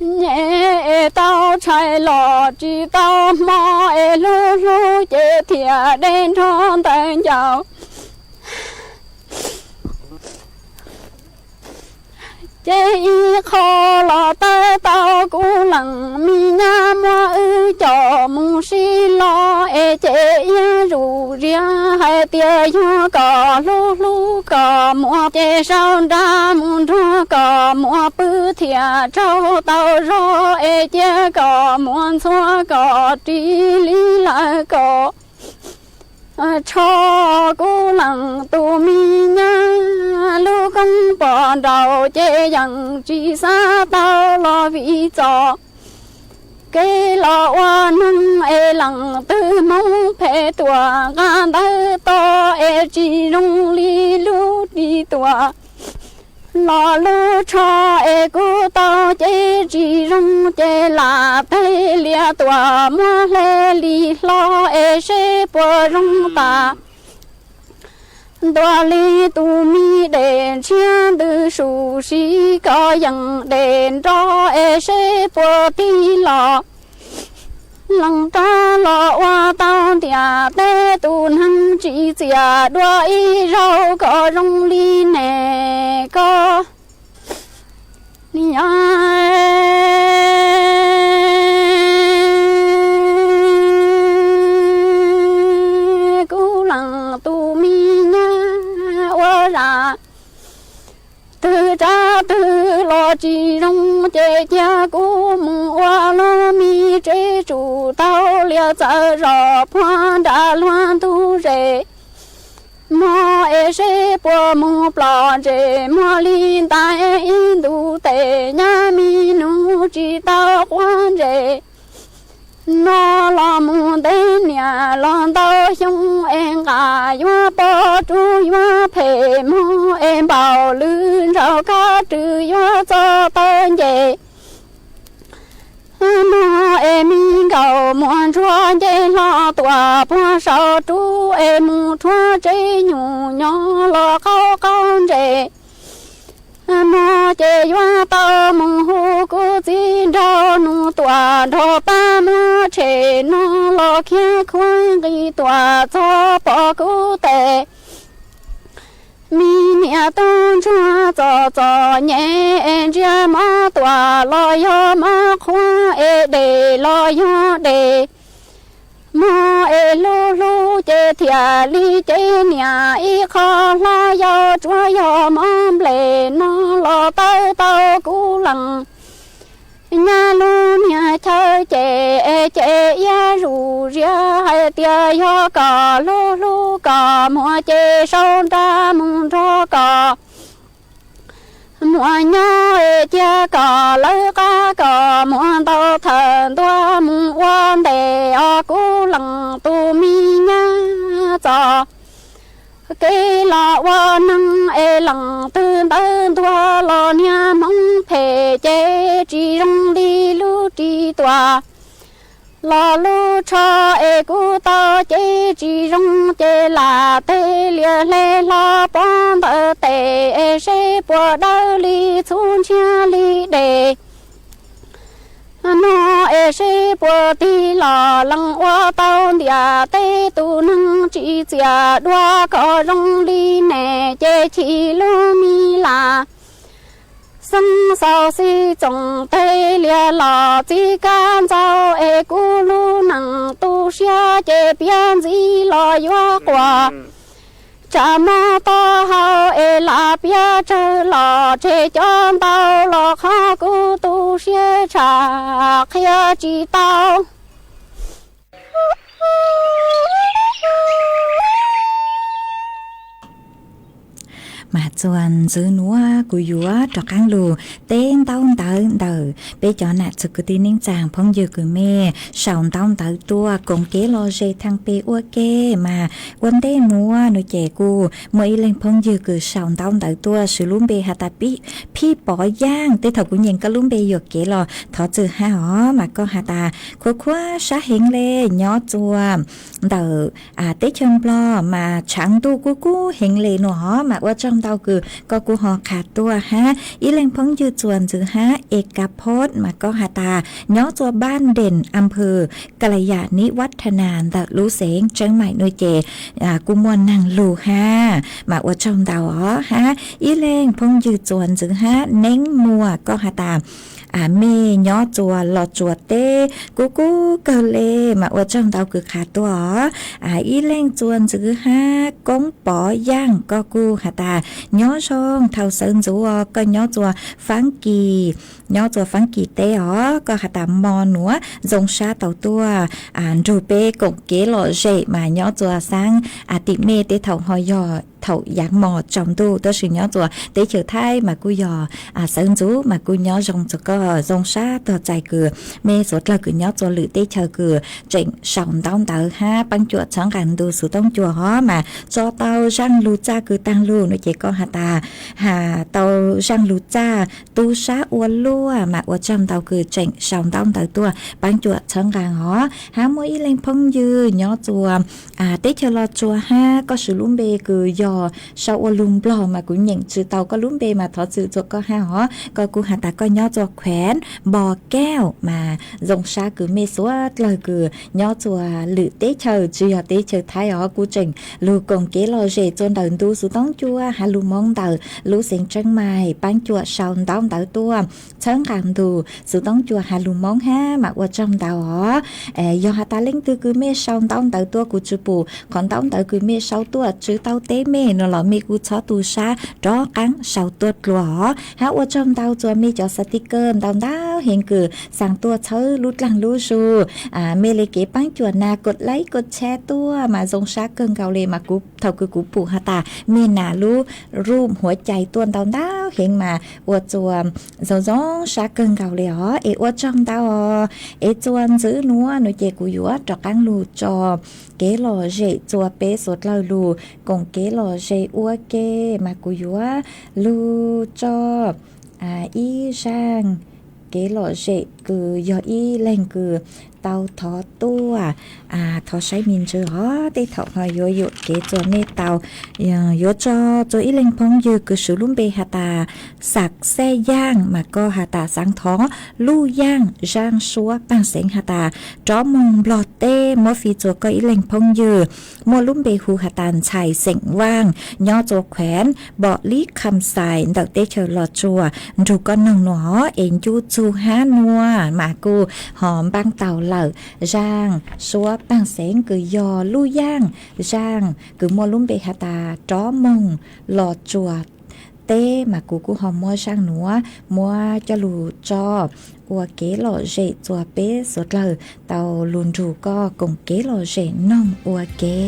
nhẹ tao chạy lò chỉ tao mò e lu lu chế thìa đen tròn tên giàu chế y kho lò tơ tao cú lăng mi nha mua ư cho mu si lo e chế y ru ria hai tia yo có lu lu có mua chế sao đa mu cho có mua bự thìa trâu tao ro e chế có muôn xóa có tri lý lại có cho cú lăng tu mi nha lu công bỏ đầu chế yang chỉ xa tao lo vì cho cái lo oan e lăng tư mong phê tua gan tư to e chỉ rung li lu đi tua lo lu cho e cú tao chế chỉ rung chế là phê lia tua mua lê li lo e sẽ bùa rung ta đoa li tu mi đèn chiên từ su si có yang đèn cho e sẽ bùa ti lo lăng ta lo hoa tao tia tê tu hăng chỉ chia đoa y rau có rong li nè có ni cú lăng tu mi nha hoa ra từ cha từ lo chỉ rong chế cha cú mu hoa lo mi chế chủ tao lia giờ rò hoa đã loan tu rể mò e sẽ bùa mu plon chế mò linh tai in du tê nha mi nu chỉ tao quan rể nó lo mu tê nia lon tao nhung em gà yua po chu yua phê mò em bảo lươn rau cá trừ yua cho tên dễ mò em mi gạo muôn chua chế lo tòa bùa sao chú em mu chua chế nhủ nhỏ lo cao con rể mò chế yua tao mu hu cu chín rau nu tòa đồ ba mò chế nó lo lo kia khoan ghi tòa cho bỏ cú tệ mi mẹ tôn chúa cho nhẹ chia má tòa lo yo má khoa e đề lo yo đề ma e lu lu chê thia li chê nhà y kho lo yo chúa yo mom lệ nó lo tao tao cú lằng nhà lu nhà chơi chê chê ya rù ria hay tia yo cò lu lu cò mua chê sâu ra mùng cho cò mua nhau chia cò lấy cá cò mua tàu thần tua mùng quan đề ở cú lằng tu mi nha cho cái lọ qua năng lằng tư tư tua lọ nha mong phê chê chỉ rong đi lu chỉ tua lọ lu cho cú tao chê chỉ rong chê là tê lia lê lọ bón tơ tê sẽ bùa đau li xuống chia li đề nó sẽ bùa ti lọ lăng qua tao địa tê tu năng chỉ chia đua có rong li nè chê chỉ lu mi là sân sao si trồng tê lia lọ chỉ can sao cú lu năng tu xia chê biên gì lọ yo qua cha ma to hao la bia chơ lọ chê chọn tao lọ khó cú tu xia cha khía chỉ tao mà chuan giữ núa cú yúa trọc ăn lù tên tao tới đời bé cho nạt sự cứ tin ninh chàng phong dư cứ mê sòng tao tới tua cùng kế lo dây thằng pe ua kê mà quân đê núa nó trẻ cú mỗi lên phong dư cứ sòng tao tới tua sự lúm bê hạt pi pi bỏ giang tê thầu cũng nhìn cái lúm bê dược kế lo thọ chữ ha hó mà có hạt khua khua sát hình lê nhỏ chua đời tê chân lo mà chẳng tu cú hình lê nó hó mà qua trong tao cứ có cú họขาดตัวฮะอีแรงพ้องยืดส่วนจือฮะเอกพจน์มาก็หาตาย้อตัวบ้านเด่นอำเภอกัลยาณิวัฒนาตะรู้เสงเชียงใหม่หน่วยเจกุมวลนางลูฮะมาว่าจอมดาวอ๋อฮะอีแรงพ้องยืดส่วนจือฮะเน้งมัวก็หาตาเมย้อจัวหลอจัวเต้กูเกเลมาว่าจอมดาวคือขาดตัวอ๋ออีแรงจวนจือฮะกงปอย่างก็กูหาตาย้อช่องเท่าเซินจัวก็ย้อจัวฟังกีย้อจัวฟังกีเต้อ๋อก็หาตามอหนัวจงชาเต่าตัวรูเป้กงเกหล่อเจมาย้อจัวสังติเมเต้เท่าหอยอเท่าอยากหมอจอมดูตัวสิย้อจัวเต้เฉยไทยมากูยอเซินจูมากูย้อจงจัวก็จงชาตัวใจคือเมสดเราคือย้อจัวหรือเต้เฉยคือเจ๋งสองต้องเต๋อฮะปังจัวช้องกันดูสุต้องจัวฮ้อมาจอเตาจังลูจ้าคือตั้งลูนี่เจก็หาตาหาเตาจังลูจ้าตูชาอวนลั่วมาอวดจำเตาคือเจ๋งสองต้องเต๋อตัวปังจัวช้องกันฮ้อหามวยเล่งพงยืย้อจัวเต้เฉยรอจัวฮะก็สุลุ่มเบคือยอชาวอลุมปลอมากูหยิ่งจือเตาก็ลุ่มเบมาทอจือจัวก็ฮะฮ้อก็กูหาตาก็ย้อจัวแขวนบ่อแก้วมาจงชาคือเมสวดเลยคือย้อจัวหรือเต้เฉยจือเต้เฉยไทยอ๋อกูเจ๋งลูกงเกลอเจจนเดินดูสุต้องจัวหาลูมองเตอลูเสียงจังใหม่ปังจัวชาวต้องเตอตัวเชิงการดูสุต้องจัวหาลูมองฮะมาว่าจำเตออ๋อยอหาตาเล่งตือคือเมชาวต้องเตอตัวกูจูปูขอนต้องเตอคือเมชาวตัวจือเตาเต้เมนหล่อมีกูชอตูชาดอกังชาวตัวกลัวหาว่าจำเตอจัวมีจอสติกเกอร์ดาวดาวเห็นคือสั่งตัวเชอลุดลังลูชูเมเลเกปังจัวนากดไลค์กดแชร์ตัวมาจงชาเกิงเกาเลมากุเท่าคือกูปูหาตามีหนาลูรูปหัวใจตัวดาวดาวเห็นมาอวดจัวจงชาเกิงเกาเลยอ๋ออวดจำดาวจวนซื้อนัวหนูเจกูยัวจอกังลูจอเกลอเจจัวเปสดเราลูกงเกลอเจอัวเกมากูยัวลูจออีช่างเกลอเจคือยออีแรงคือ เตาทอตัวทอใช้มินจือฮอได้ถอหอยโยเกจวนในเตาโยจอตัวอีเล็งพงยือคือสูลุ่มเบหาตาสักแซ่ย่างมาก็หาตาสังท้องลู่ย่างจางซัวปังเสงหาตาจอมงบลอเต้มอฟีจัวก็อีเล็งพงยือมัวลุ่มเบหูหาตานชัยเสงว่างย่อโจแขวนบ่ลีคำใส่ดักเตเชอร์ลอจัวดูก็นองหนอเอ็นยูจูฮานัวมากูหอมบางเต่าเหล่าย่างซัวปังเสงคือยอลู่ย่างย่างคือมัวลุ่มเบหาตาจอมงหลอจัวเต้มากูหอมมัวช่างหนัวมัวจะลูจออัวเก๋หล่อเจจัวเป๊สุดเลยเตาลุนจูก็กงเก๋หล่อเจน้องอัวเก๋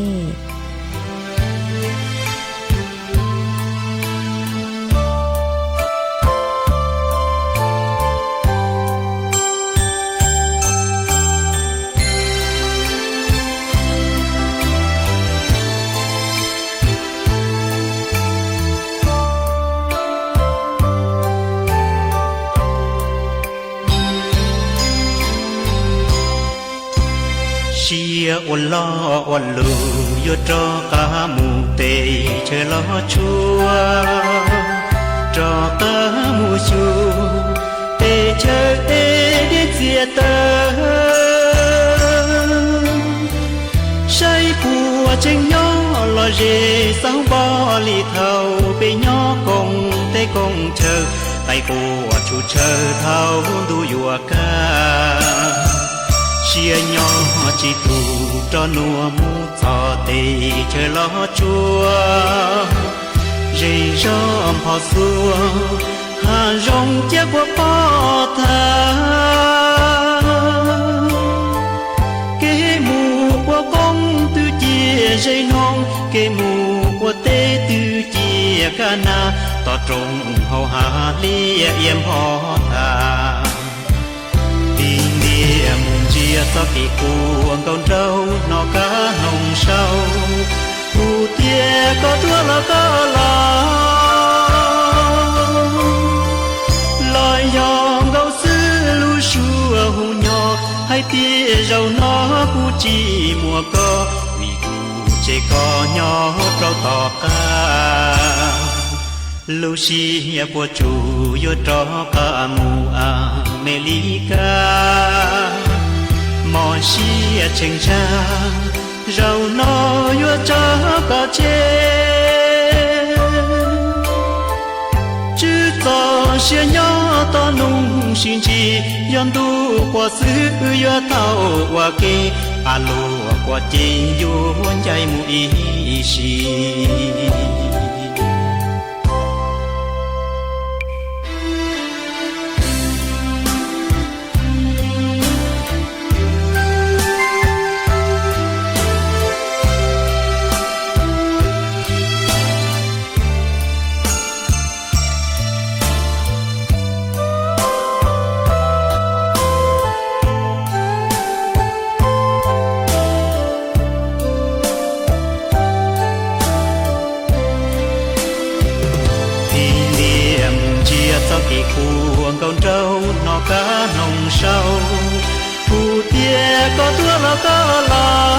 เชียอ้วนล้ออ้วนลูยจอกาหมูเตเชลอชัวจอกาหมูชูเตเชเอเดเจียเตใช้ผัวเจงย่อลอเจสาวบอลีเท่าไปย่อกงเตกงเชอไตกัวชูเชอเท่าดูอยู่กาchia nhỏ chỉ tù cho nua mu cho tê chơi lo chua dây rom phò xua hà rong chia qua po tha kế mù qua công tư chia dây non kế mù qua tê tư chia cana tỏ trông hầu hà lia yếm ho tha chia cho kỳ cuồng con trâu nó cá nồng sâu phù tia có thua là có lo lời dòng gấu xứ lu xua hù nhỏ hay tia dầu nó cu chi mùa co vì cu chê co nhỏ trâu to ca lu xì bùa chủ yo trò ca mù mê li ca mò xì chênh cha rau nó yo cho có chê chứ to xia nhỏ to nung xin chi yon tu qua xứ yo tao qua kê alo qua chê yo chạy mu y xì con trâu nó cá nồng sâu phù tia có thua là có lo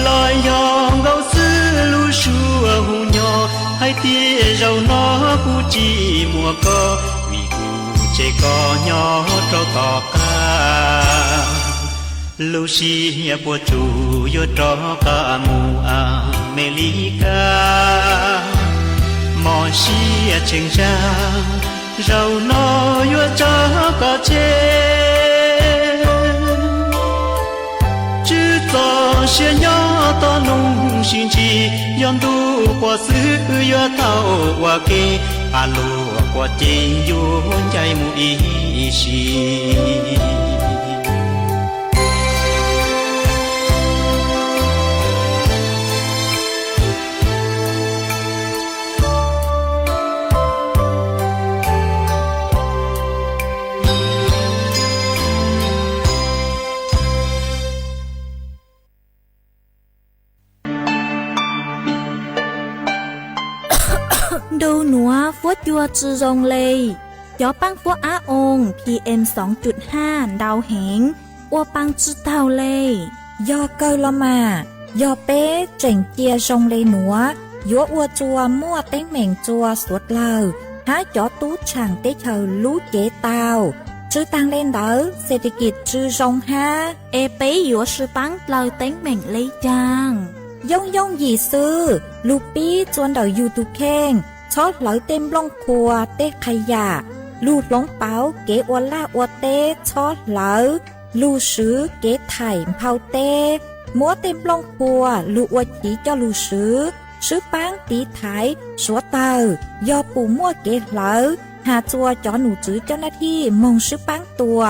lời dòng gấu xứ lu xua hù nhỏ hay tia rau nó cu chi mùa co vì cu chê co nhỏ trâu to ca lu xì bùa chủ yo trò ca mù mê li ca mò xì chênh cha rau nó yo cho có chê chứ to xia nhỏ to nung xin chi yon tu qua xứ yo tao qua kê alo qua chê yo chạy mu y xì đâu núa vuốt chua chư rong lê ยอปังปัวอาองค์ PM 2.5 ดาวเหงอัวปังจื้อเต่าเลยยอเกลมายอเป้เจ๋งเจียจงเลยหนัวยัวอัวจัวมั่วเต้งเหม่งจัวสวดเลาหาจอตูช่างเต้เธอรู้เจเตาชื่อตังเล่นเดอเศรษฐกิจชื่อจงฮาเอเป้ยัวชื่อปังเลาเต้งเหม่งเลยจางย่องหยีซื้อลูปี้จวนเดอยูทูเข่งชอดเหลาเต็มลงครัวเต้ขยะลูดลงเป๋าเก๋อวล่าอวเต้ชอดเหลาลูซื้อเก๋ไถ่เผาเต้มัวเต็มลงครัวลูอวจีเจ้าลูซื้อปังตีไถสัวเตายอปูมั่วเก๋เหลาหาจัวจอหนูจื้อเจ้าหน้าที่มงซื้อปังตัว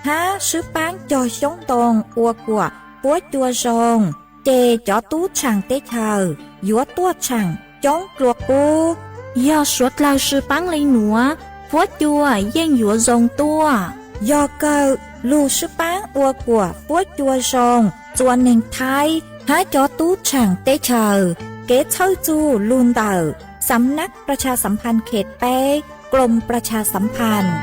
หาซื้อปังจอชงตรงอัวกัวปัวจัวจงเจจอตู้ช่างเต้เธอยัวตัวช่างจ้องกลัวกูยอสวดเราซื้อปังเลยหนัวปัวจัวเย่งยัวจงตัวยอเกอลูซื้อปังอัวกัวปัวจัวจงจวนหนึ่งไทยหาจอตู้ช่างเต้เธอเก๋เช่าจูลูนเตอสำนักประชาสัมพันธ์เขตเป้กรมประชาสัมพันธ์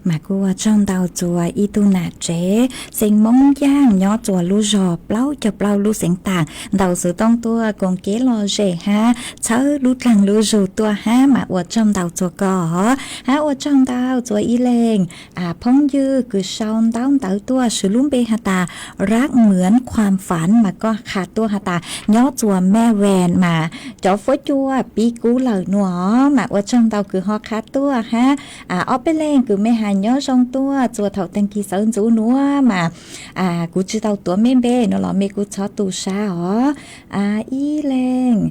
mà cô trong tàu chùa y tu nà chế sinh mong giang nhỏ chùa lu rò plau cho plau lu sinh tàng đầu sự tông tua còn kế lo rể ha chớ lu thằng lu rù tua ha mà ở trong tàu chùa có ha ở trong tàu chùa y lên phong dư cứ sau tao tàu tua sự luôn bê hà taรักเหมือนความฝันmàก็ขาดตัวhà ta nhỏ chùaแม่แวนmà cho phố chùaปีกูเหล่าหนัวmà ở trong tàu cứ hoขาดตัวha ở bên lên cứ mẹ hà nhớ trong tua chùa thầu tăng kỳ sơn chú nữa mà cú chỉ tàu tua mê bê nó là mê cú cho tù sa ó y lên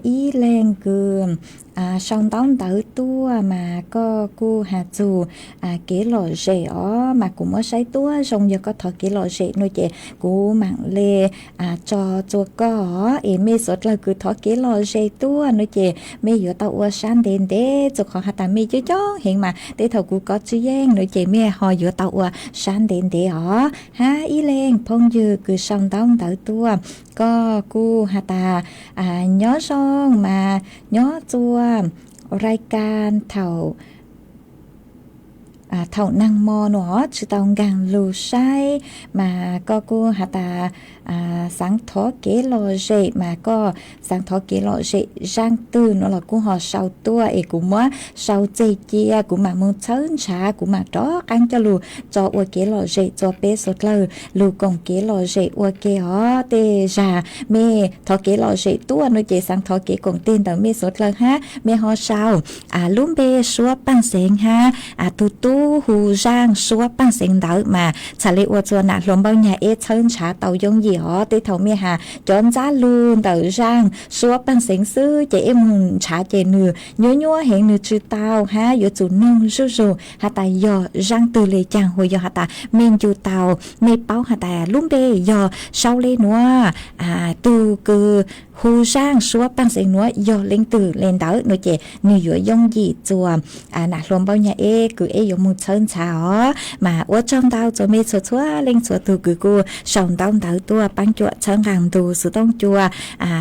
y lên cứ xong tao tới tua mà có cô hà dù kế lò rể ó mà cũng mới say tua xong giờ có thọ kế lò rể nuôi chị cô mạng lê cho chùa có mê sốt là cứ thọ kế lò rể tua nuôi chị mê vừa tao ua san đến để cho họ ta mê chứ chó hiện mà để thầu cô có chữ giang nuôi chị mê họ vừa tao ua san đến để ó ha y lên phong dư cứ xong tao tới tua có cô hà ta nhớ xong mà nhớ chùaรายการเถ่านั่งมอเนาะชื่อตองกังลูใช่มาก็กูหาตาสังทอเกลอเจมาก็สังทอเกลอเจร่างตื่นเนาะกูหอเศร้าตัวกูมัวเศร้าเจเจียกูมามึงเชิญชากูมาจ้อกันจะลูจออวเกลอเจจอเปสดเลยลูกงเกลอเจอวเกอ๋อเตจาเมทอเกลอเจตัวโนเจสังทอเกกงเต้นแต่เมสดเลยฮะเมหอเศร้าลุ่มเบชัวปังเสียงฮะตูhù giang xua bằng sinh đỡ mà trả lệ của chùa nạ lộn bao nhà chân trả tàu giống gì họ tới thầu mê hà chọn giá luôn tàu giang xua bằng sinh sư chị em trả chị nửa nhớ hẹn nửa chữ tàu ha dụ chủ nông rù hà ta dò giang từ lệ chàng hồi dò hà ta men chủ tàu mê báo hà ta lúc bê dò sau lê nữa tu cư hù giang xua bằng sinh nữa dò lên từ lên đỡ nữa chị nửa dụ giống gì chùa nạ lộn bao nhà cứ dùng một chân chào mà ở trong tàu cho mê cho chúa lên chúa từ cứ cô sòng tàu tàu tua bán chuột chân hàng tù sự tông chùa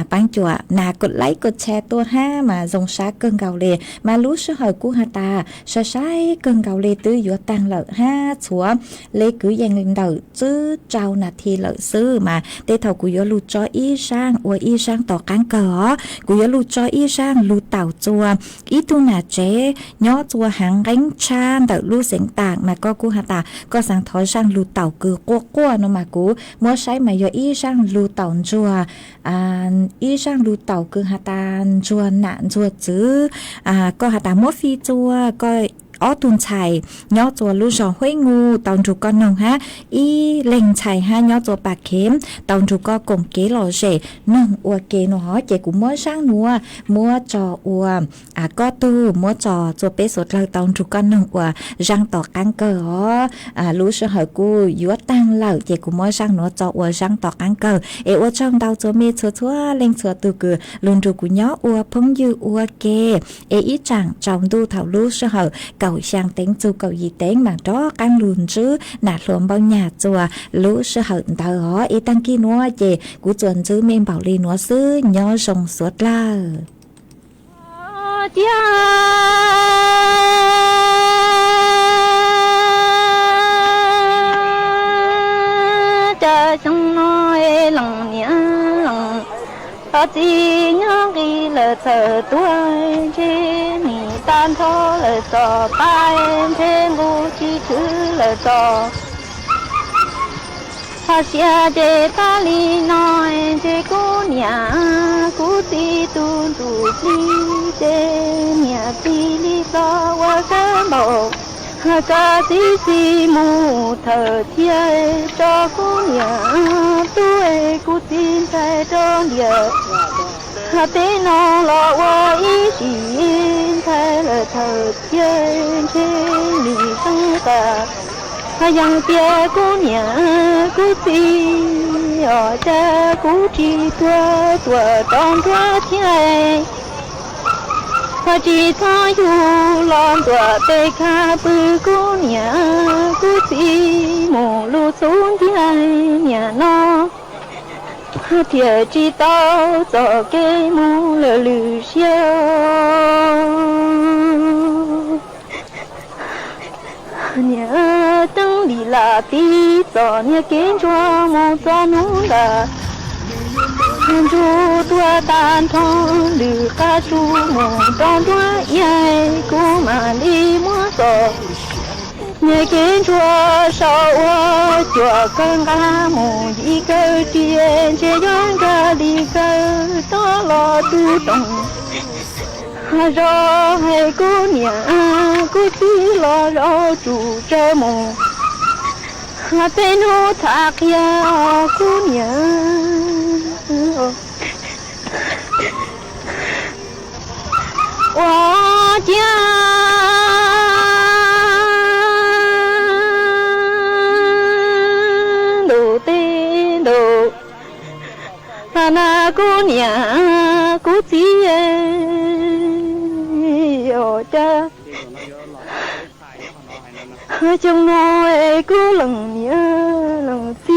bán chuột nà cột lấy cột che tua ha mà dòng xa cơn gạo lề mà lú số hỏi của hà ta sa sai cơn gạo lề tứ giữa tăng lợi ha chúa lê cứ dành lên đầu chứ trao nà thì lợi sư mà tê thầu của lú cho y sang tỏ cán cờ của lú cho y sang lú tàu chùa ít tu nà chế nhó chùa hàng gánh chan tàu lú sinh tàng mà có cô hà ta có sang thói sang lú tàu cứ qua nó mà cú mua sai mà giờ y sang lú tàu chùa y sang lú tàu cứ hà ta chùa nạn chùa chứ có hà ta mua phi chùa coi ó tuôn chạy nhó chùa lu sò huế ngu tàu trụ con nồng ha y lệnh chạy ha nhó chùa bạc kiếm tàu trụ con cùng kế lò rể nồng ua kế nó chị cũng mới sang nua mua trò ua có tu mua trò chùa bế sốt lời tàu trụ con nồng ua răng tỏ căng cờ lu sò hỏi cô yếu tăng lợ chị cũng mới sang nó trò ua răng tỏ căng cờ ua trong tàu chùa mê chùa chùa lên chùa từ cử luôn trụ của nhó ua phong dư ua kê ý chẳng trong tu thảo lu sò hỏi cầu sang tiếng chu cầu gì tiếng mà đó căng luôn chứ nạt luồng bao nhà chùa lu sò hỏi tàu họ ý tăng kia nó chị của chuẩn chứ men bảo lì nó sư nhó sông suốt la cha chẳng nói lòng nhớ lòng ta chỉ nhớ ghi lời thờ tuổi trên nỉ tan thô lời trò tay trên ngu chi thứ lời trò ta chia để ta li nói để cô nhà cô ti tu tu li để nhà ti li do qua cái bầu ca tí mù thờ thiê cho cô nhà tôi cô tin thay cho địa tế nó lo qua ý chỉ thay lời thờ thiê trên lì sông ta yang tia cô nhà cô ti ở cha cô chi tua trong tua thiê chỉ cho dù lon tua tê kha bư cô nhà cô ti mù lu xuống thiê nhà nó thiê chỉ tao cho cái mù lờ lử xiao nhà tăng đi là tí cho nhà kiến cho một cho nung là chú tua tan thong lử ca chú một trong tua ai cô mà đi mua sò nhà kiến cho sau chùa con ca một đi cơ tiền chơi doan ca đi cơ đó lo tu đồng rồi hay cô nhà cô tí lo chủ cho mồ tên hô thạc ya cô nhà哇家đồ tên đồ na cô nhà cô tí ở cha trong nói cô lần nhớ lần tí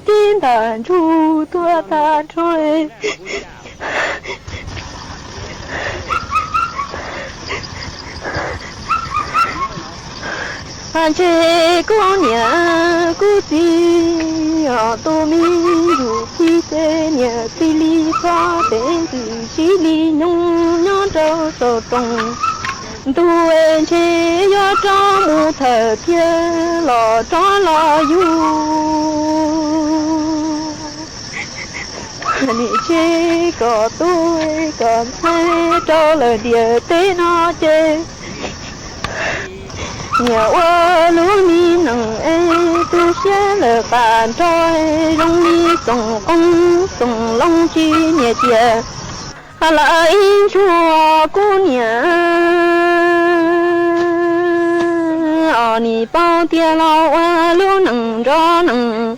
tin đàn chu tua ta trôi chế cô nhà cô tí ở tô mi dù khi thế nhà tí li pha tên từ chỉ li nhung nhớ trâu trâu trồng tu em chế do cho mu thờ kia lò cho lò du nị chế có tôi còn thấy cho lời địa tế nó chế nhà ô lúa mi nằng ê tu xe lờ bàn trôi rong mi sòng công sòng long chi nhà chè lại chùa cô nhà ở nị bao tia lo qua lúa nằng cho nằng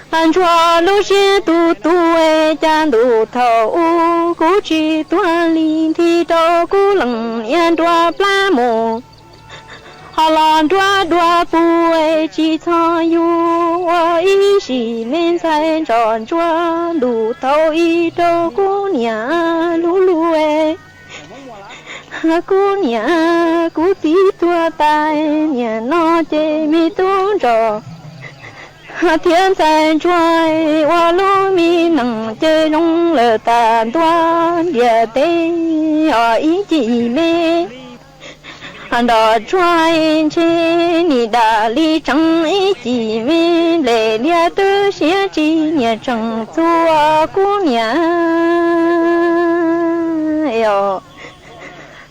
anh chùa lúa xe tu tu ê chan tu thầu cố chi tua linh thi cho cô lằng yên tua pla mồ họ làm đua bùi chỉ cho yêu ý chỉ lên sai tròn chúa đủ thâu ý đâu cô nhà lú lú cô nhà cô tí tua tai nhà nó chê mi tuôn trò thiên sai chuối hoa lúa mi nằng chê nông lờ tàn toan địa tê ý chỉ mê đò trai trên ni đà li trăng ấy chỉ mi lệ lia tư xía chi nhà trăng chua của nhà yo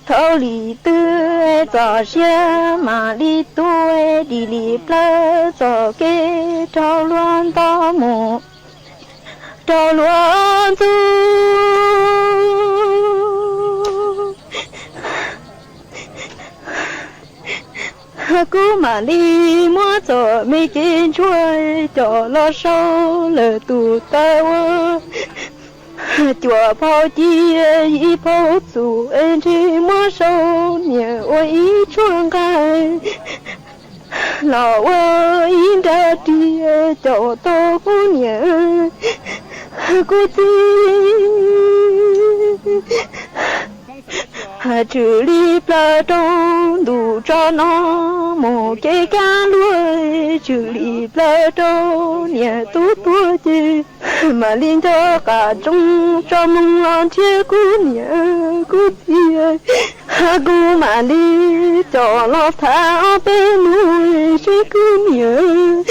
thâu li tư 早些马里对地里不早给着乱到木着乱走姑玛丽莫走没见吹着了手了肚带我脚跑地一跑走恩这莫手年我一穿开老我应该地找到姑娘姑子这里不中路着那么给干路这里不中年都多的马林的家中着梦浪铁姑娘姑子姑马里着了他被路是姑娘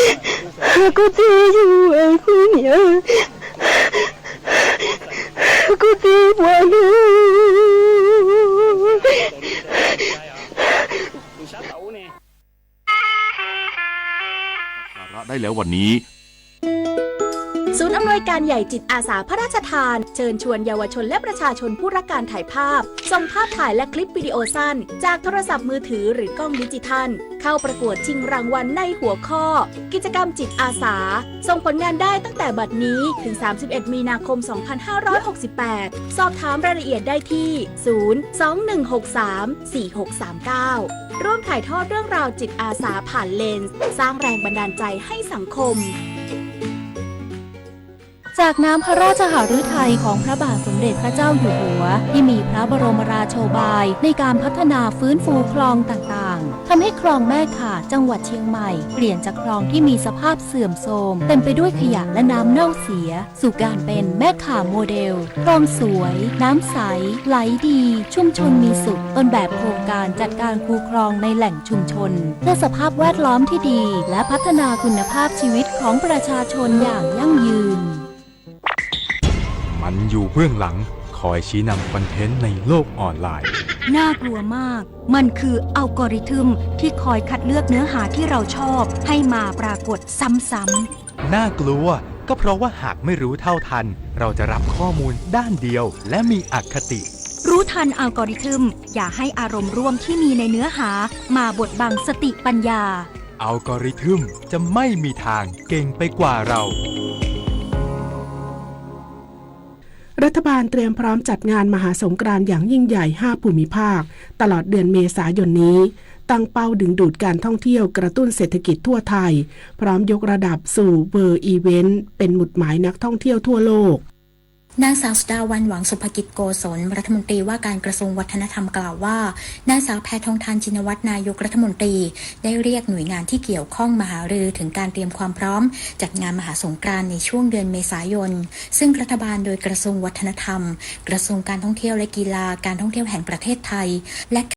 姑子有爱姑娘姑子我路ได้แล้ววันนี้ ศูนย์อำนวยการใหญ่จิตอาสาพระราชทานเชิญชวนเยาวชนและประชาชนผู้รักการถ่ายภาพส่งภาพถ่ายและคลิปวิดีโอสั้นจากโทรศัพท์มือถือหรือกล้องดิจิทัลเข้าประกวดชิงรางวัลในหัวข้อกิจกรรมจิตอาสาส่งผลงานได้ตั้งแต่บัดนี้ถึง31มีนาคม2568สอบถามรายละเอียดได้ที่021634639ร่วมถ่ายทอดเรื่องราวจิตอาสาผ่านเลนส์สร้างแรงบันดาลใจให้สังคมจากน้ำพระราชหฤทัยของพระบาทสมเด็จพระเจ้าอยู่หัวที่มีพระบรมราโชบายในการพัฒนาฟื้นฟูคลองต่างๆทำให้คลองแม่ข่าจังหวัดเชียงใหม่เปลี่ยนจากคลองที่มีสภาพเสื่อมโทรมเต็มไปด้วยขยะและน้ำเน่าเสียสู่การเป็นแม่ข่าโมเดลคลองสวยน้ำใสไหลดีชุมชนมีสุขต้นแบบโครงการจัดการคูคลองในแหล่งชุมชนเพื่อสภาพแวดล้อมที่ดีและพัฒนาคุณภาพชีวิตของประชาชนอย่างยั่งยืนมันอยู่เบื้องหลังคอยชี้นำคอนเทนต์ในโลกออนไลน์น่ากลัวมากมันคืออัลกอริทึมที่คอยคัดเลือกเนื้อหาที่เราชอบให้มาปรากฏซ้ำๆน่ากลัวก็เพราะว่าหากไม่รู้เท่าทันเราจะรับข้อมูลด้านเดียวและมีอคติรู้ทันอัลกอริทึมอย่าให้อารมณ์ร่วมที่มีในเนื้อหามาบดบังสติปัญญาอัลกอริทึมจะไม่มีทางเก่งไปกว่าเรารัฐบาลเตรียมพร้อมจัดงานมหาสงกรานต์อย่างยิ่งใหญ่5ภูมิภาคตลอดเดือนเมษายนนี้ตั้งเป้าดึงดูดการท่องเที่ยวกระตุ้นเศรษฐกิจทั่วไทยพร้อมยกระดับสู่เวอร์อีเวนต์เป็นหมุดหมายนักท่องเที่ยวทั่วโลกนางสาวสุดาวันหวังสุภกิจโกศลรัฐมนตรีว่าการกระทรวงวัฒนธรรมกล่าวว่านางสาวแพทองธารชินวัตรนายกรัฐมนตรีได้เรียกหน่วยงานที่เกี่ยวข้องมาหารือถึงการเตรียมความพร้อมจัดงานมหาสงกรานต์ในช่วงเดือนเมษายนซึ่งรัฐบาลโดยกระทรวงวัฒนธรรมกระทรวงการท่องเที่ยวและกีฬาการท่องเที่ยวแห่งประเทศไทยและ